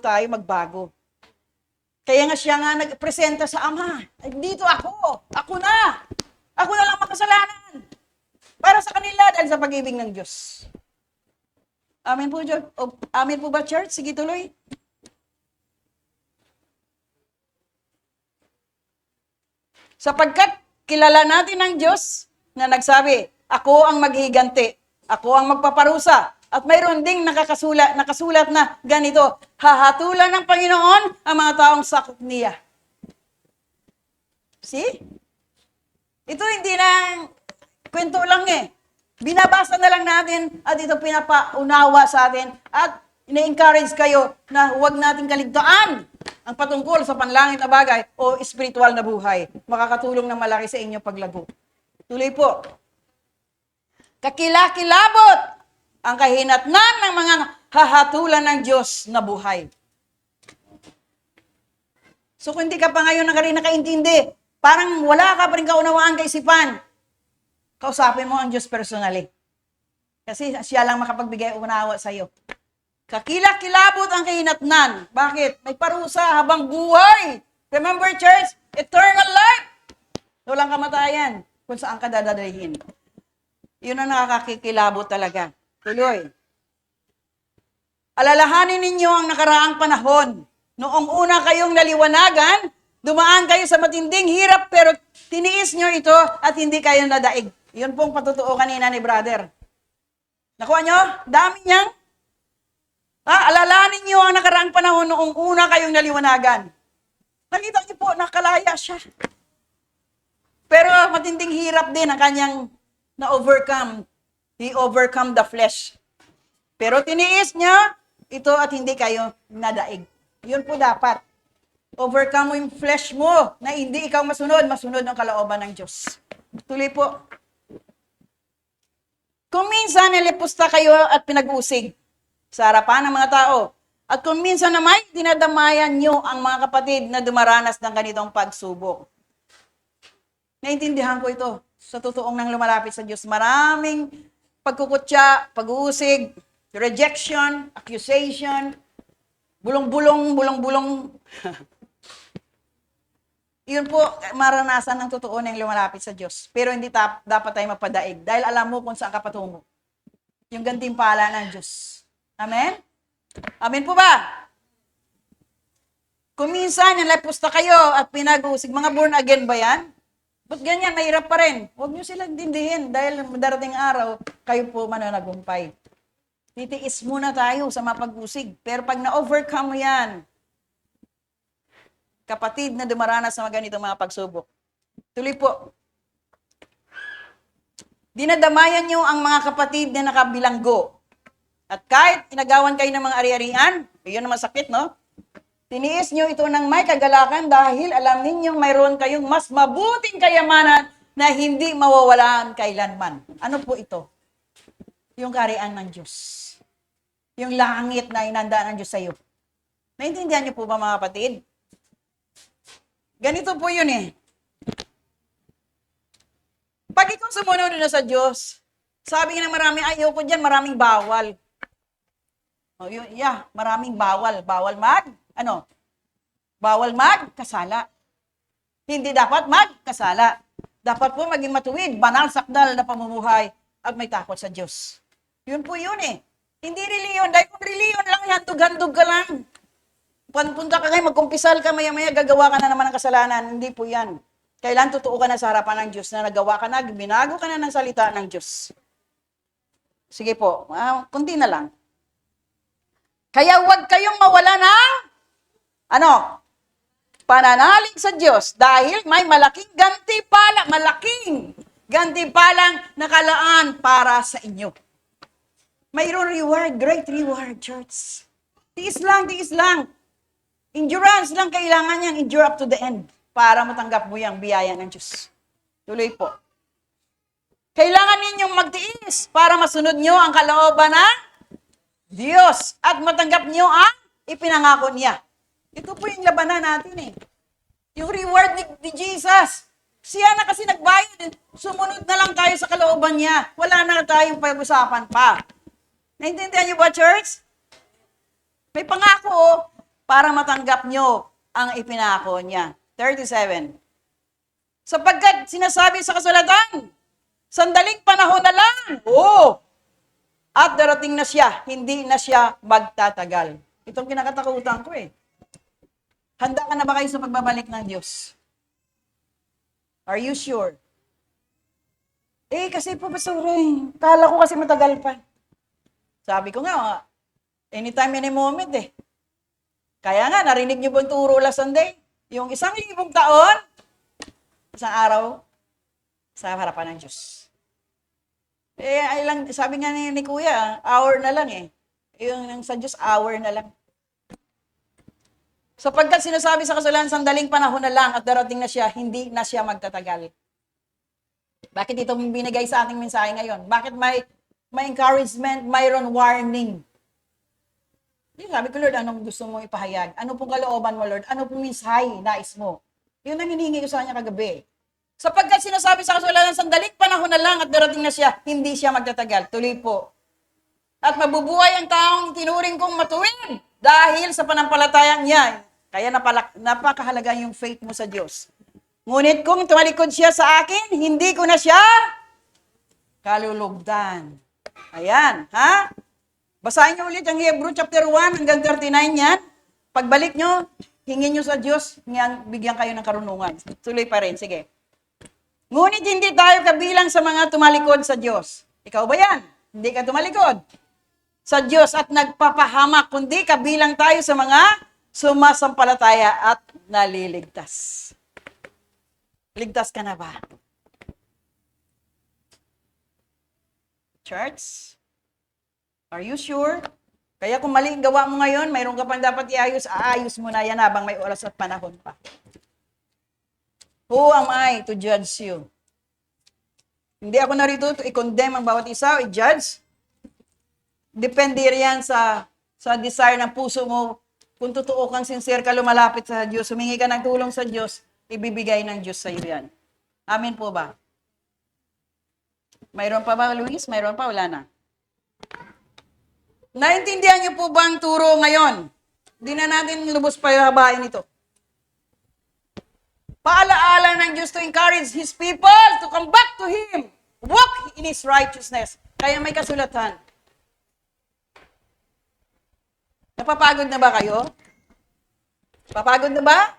Kaya nga siya nga nagpresenta sa Ama. Ay, dito ako. Ako na. Ako na lang makasalanan. Para sa kanila dahil sa pag-ibig ng Diyos. Amen po, amen po ba, church? Sige, tuloy. Sapagkat kilala natin ang Diyos na nagsabi, ako ang maghihiganti, ako ang magpaparusa. At mayroon ding nakasulat na ganito, hahatulan ng Panginoon ang mga taong sakop niya. See? Ito hindi na kwento lang eh. Binabasa na lang natin at ito pinapaunawa sa atin at ina-encourage kayo na huwag nating kaligtaan ang patungkol sa panlangit na bagay o spiritual na buhay. Makakatulong na malaki sa inyo paglago. Tuloy po. Kakilakilabot ang kahinatnan ng mga hahatulan ng Diyos na buhay. So kung hindi ka pa ngayon nakaintindi, parang wala ka pa rin kaunawaan kaisipan, kausapin mo ang Diyos personally. Kasi siya lang makapagbigay unawa sa iyo. Kakilakilabot ang kahinatnan. Bakit? May parusa habang buhay. Remember, church? Eternal life. Walang kamatayan kung saan ka dadalhin. Yun ang nakakakikilabot talaga. Tuloy. Alalahanin ninyo ang nakaraang panahon. Noong una kayong naliwanagan, dumaan kayo sa matinding hirap pero tiniis nyo ito at hindi kayo nadaig. Yun pong patutuo kanina ni brother. Nakuha nyo? Dami niyang. Alalahanin nyo ang nakaraang panahon noong una kayong naliwanagan. Nakita niyo po, nakalaya siya. Pero matinding hirap din ang kanyang na-overcome. He overcome the flesh. Pero tiniis niya ito at hindi kayo nadaig. Yun po dapat. Overcome mo yung flesh mo na hindi ikaw masunod ang kalooban ng Diyos. Tuloy po. Kung minsan nilipusta kayo at pinag-usig sa harapan ng mga tao, at kung minsan na may dinadamayan nyo ang mga kapatid na dumaranas ng ganitong pagsubok. Naintindihan ko ito. Sa totoong nang lumalapit sa Diyos, maraming pagkukutya, pag-uusig, rejection, accusation, bulong-bulong. Yun po, maranasan ng totoo na yung lumalapit sa Diyos. Pero hindi dapat tayo mapadaig dahil alam mo kung saan ka patungo. Yung gantimpala ng Diyos. Amen? Amen po ba? Kung minsan, nalapusta kayo at pinag-uusig, mga born again ba yan? Ba't ganyan, mahirap pa rin? Huwag nyo silang dindihin dahil darating araw, kayo po mananagumpay. Titiis muna tayo sa mapag-usig. Pero pag na-overcome mo yan, kapatid na dumaranas sa mga ganitong mga pagsubok, tuloy po. Dinadamayan nyo ang mga kapatid na nakabilanggo. At kahit inagawan kayo ng mga ari-arian, yun naman sakit, no? Tiniis nyo ito ng may kagalakan dahil alam ninyong mayroon kayong mas mabuting kayamanan na hindi mawawalan kailanman. Ano po ito? Yung kaharian ng Diyos. Yung langit na inandaan ng Diyos sa iyo. Naintindihan niyo po ba mga kapatid? Ganito po yun eh. Pag ikaw sumunod na sa Diyos, sabi nga ng maraming ayoko dyan, maraming bawal. Maraming bawal. Bawal magkasala. Hindi dapat magkasala. Dapat po maging matuwid, banal, sakdal na pamumuhay at may takot sa Diyos. Yun po yun eh. Hindi reliyon. Dahil kung reliyon lang, handog-handog ka lang. Punta ka ngayon, magkumpisal ka, maya-maya gagawa ka na naman ng kasalanan. Hindi po yan. Kailan totoo ka na sa harapan ng Diyos na nagawa ka na, binago ka na ng salita ng Diyos. Sige po, kunti na lang. Kaya huwag kayong mawala ng pananalig sa Diyos dahil may malaking gantimpalang nakalaan para sa inyo. Mayroon reward, great reward, church. Tiis lang. Endurance lang kailangan yan, endure up to the end para matanggap mo yung biyaya ng Diyos. Tuloy po. Kailangan ninyong magtiis para masunod nyo ang kalooban ng Diyos at matanggap nyo ang ipinangako niya. Ito po yung labanan natin eh. Yung reward ni Jesus. Siya na kasi nagbayad. Sumunod na lang tayo sa kalooban niya. Wala na tayong pag-usapan pa. Naintindihan niyo ba, church? May pangako para matanggap niyo ang ipinako niya. 37. Sapagkat sinasabi sa kasulatan, sandaling panahon na lang. At darating na siya, hindi na siya magtatagal. Itong kinakatakutan ko eh. Handa ka na ba kayo sa pagbabalik ng Diyos? Are you sure? Kasi po, Pastor, kala ko kasi matagal pa. Sabi ko nga, anytime, any moment eh. Kaya nga, narinig niyo ba ang turo last Sunday? Yung 1,000 taon, isang araw, sa harapan ng Diyos. Sabi nga ni Kuya, hour na lang eh. Yung sa Diyos, hour na lang. Sapagkat sinasabi sa kasulatan, sandaling panahon na lang at darating na siya, hindi na siya magtatagal. Bakit ito binigay sa ating mensahe ngayon? Bakit may encouragement, mayroon warning? Sabi ko, Lord, anong gusto mong ipahayag? Ano pong kalooban mo, Lord? Ano pong mensahe nais mo? Yun ang hinihingi ko sa kanya kagabi. Sapagkat sinasabi sa kasulatan, sandaling panahon na lang at darating na siya, hindi siya magtatagal. Tuloy po. At mabubuhay ang taong tinuring kong matuwid dahil sa panampalatayang niya. Kaya napakahalaga yung faith mo sa Diyos. Ngunit kung tumalikod siya sa akin, hindi ko na siya kalulugdan. Ayan, ha? Basahin niyo ulit ang Hebrew chapter 1 hanggang 39 yan. Pagbalik niyo, hingin niyo sa Diyos, bigyan kayo ng karunungan. Tuloy pa rin, sige. Ngunit hindi tayo kabilang sa mga tumalikod sa Diyos. Ikaw ba yan? Hindi ka tumalikod sa Diyos at nagpapahamak, kundi kabilang tayo sa mga sumasampalataya at naliligtas. Ligtas ka na ba? Church? Are you sure? Kaya kung mali ang gawa mo ngayon, mayroon ka pang dapat aayos mo na yan habang may oras at panahon pa. Who am I to judge you? Hindi ako narito to i-condemn ang bawat isa, i-judge. Depende yan sa desire ng puso mo. Kung totoo kang sincere ka, lumalapit sa Diyos, humingi ka ng tulong sa Diyos, ibibigay ng Diyos sa iyo yan. Amen po ba? Mayroon pa ba, Luis? Mayroon pa? Wala na. Naintindihan niyo po ba ang turo ngayon? Hindi na natin lubos pa yung habain ito. Paalaala ng Diyos to encourage His people to come back to Him. Walk in His righteousness. Kaya may kasulatan. Napapagod na ba kayo? Napapagod na ba?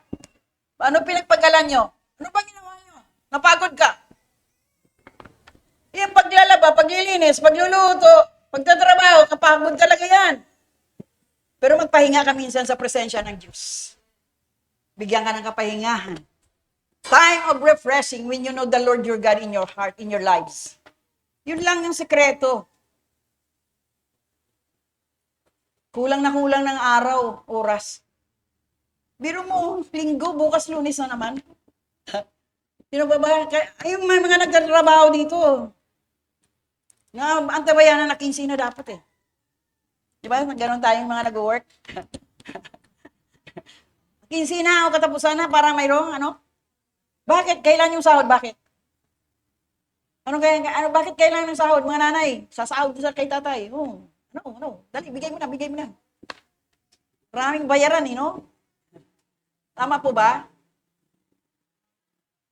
Paano pinagpagalan nyo? Ano ba ginawa nyo? Napagod ka? Yung paglalaba, paglilinis, pagluluto, pagtatrabaho, kapagod talaga yan. Pero magpahinga ka minsan sa presensya ng Diyos. Bigyan ka ng kapahingahan. Time of refreshing when you know the Lord your God in your heart, in your lives. Yun lang yung sekreto. Kulang na kulang ng araw, oras. Biro mo, linggo, bukas Lunes na naman. Sino ba ba? Yung may mga nagtatrabaho dito. Nga, antabayanan na 15 na dapat eh. Di ba? Ganon tayong mga nag-work. 15 na o katapusan na para mayroong ano? Bakit? Kailan yung sahod? Bakit? Bakit kailan yung sahod, mga nanay? Sasahod sa kay tatay. Dali, bigay mo na. Maraming bayaran, no? Tama po ba?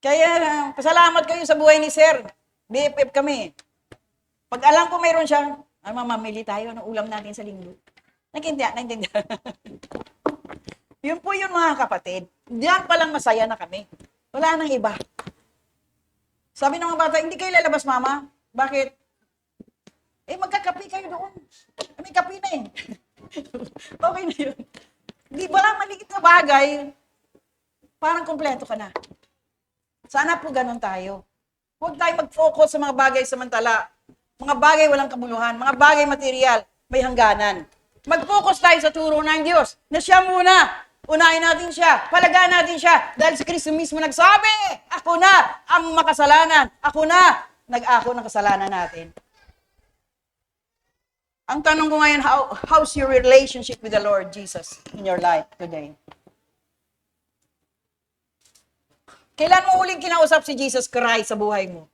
Kaya, pasalamat kayo sa buhay ni Sir. BFF kami. Pag alam ko mayroon siya, mamamili tayo ng ulam natin sa linggo. Naintindihan. Yun po yun, mga kapatid. Diyan palang masaya na kami. Wala nang iba. Sabi ng mga bata, hindi kayo lalabas, mama. Bakit? Magkakapi kayo doon. May kapi na eh. Okay na yun. Di ba maliit na bagay, parang kompleto ka na. Sana po ganun tayo. Huwag tayo mag-focus sa mga bagay samantala. Mga bagay walang kabuluhan. Mga bagay material, may hangganan. Mag-focus tayo sa turo ng Diyos na siya muna. Unahin natin siya. Palagaan natin siya. Dahil si Kristo mismo nagsabi, ako na ang makasalanan. Ako na nag-ako ng kasalanan natin. Ang tanong ko ngayon, how's your relationship with the Lord Jesus in your life today? Kailan mo huling kinausap si Jesus Christ sa buhay mo?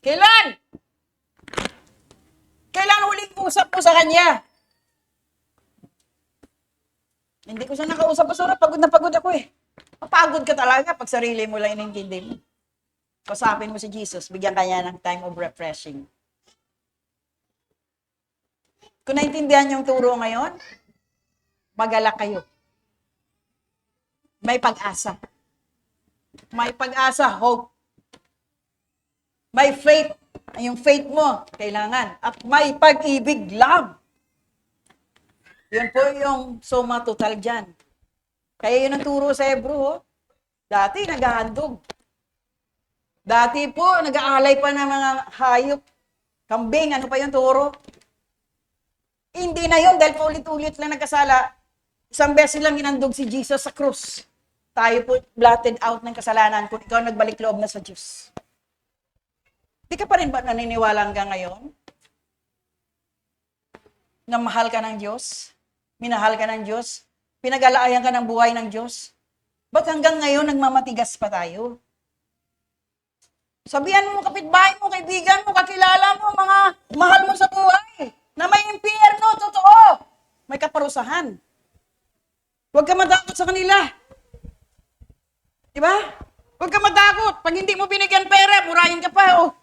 Kailan? Kailan huling usap mo sa Kanya? Hindi ko siya nakausap, Pastora. Pagod na pagod ako eh. Mapagod ka talaga pag sarili mo lang inintindi mo. Kasapin mo si Jesus, bigyan kanya ng time of refreshing. Kung naintindihan yung turo ngayon, magalak kayo. May pag-asa. May pag-asa, hope. May faith. Yung faith mo, kailangan. At may pag-ibig, love. Yun po yung suma total dyan. Kaya yun ang turo sa Hebrew. Oh. Dati, naghahandog. Dati po, nag-aalay pa ng mga hayop. Kambing, ano pa yung turo? Hindi na yun, dahil paulit-ulit lang nagkasala. Isang beses lang ginandog si Jesus sa krus. Tayo po blotted out ng kasalanan kung ikaw nagbalik loob na sa Diyos. Di ka pa rin ba naniniwala hanggang ngayon? Na mahal ka ng Diyos? Minahal ka ng Diyos? Pinag-alayan ka ng buhay ng Diyos? Ba't hanggang ngayon nagmamatigas pa tayo? Sabihan mo kapitbahay mo, kaibigan mo, kakilala mo, mga mahal mo sa buhay, na may impyerno, totoo. May kaparusahan. Huwag ka matakot sa kanila. Diba? Huwag ka matakot. Pag hindi mo binigyan pera, murahin ka pa. Oh.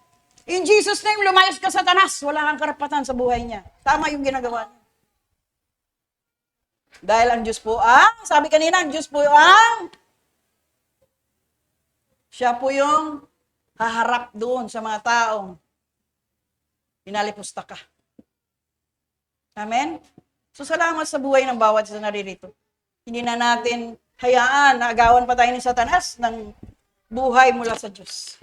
In Jesus' name, lumayas ka Satanas. Wala kang karapatan sa buhay niya. Tama yung ginagawa niya. Dahil ang Diyos po sabi kanina, ang Diyos po siya po yung haharap doon sa mga taong pinalipusta ka. Amen? So salamat sa buhay ng bawat isa naririto. Hindi na natin hayaan na agawan pa tayo ni Satanas ng buhay mula sa Diyos.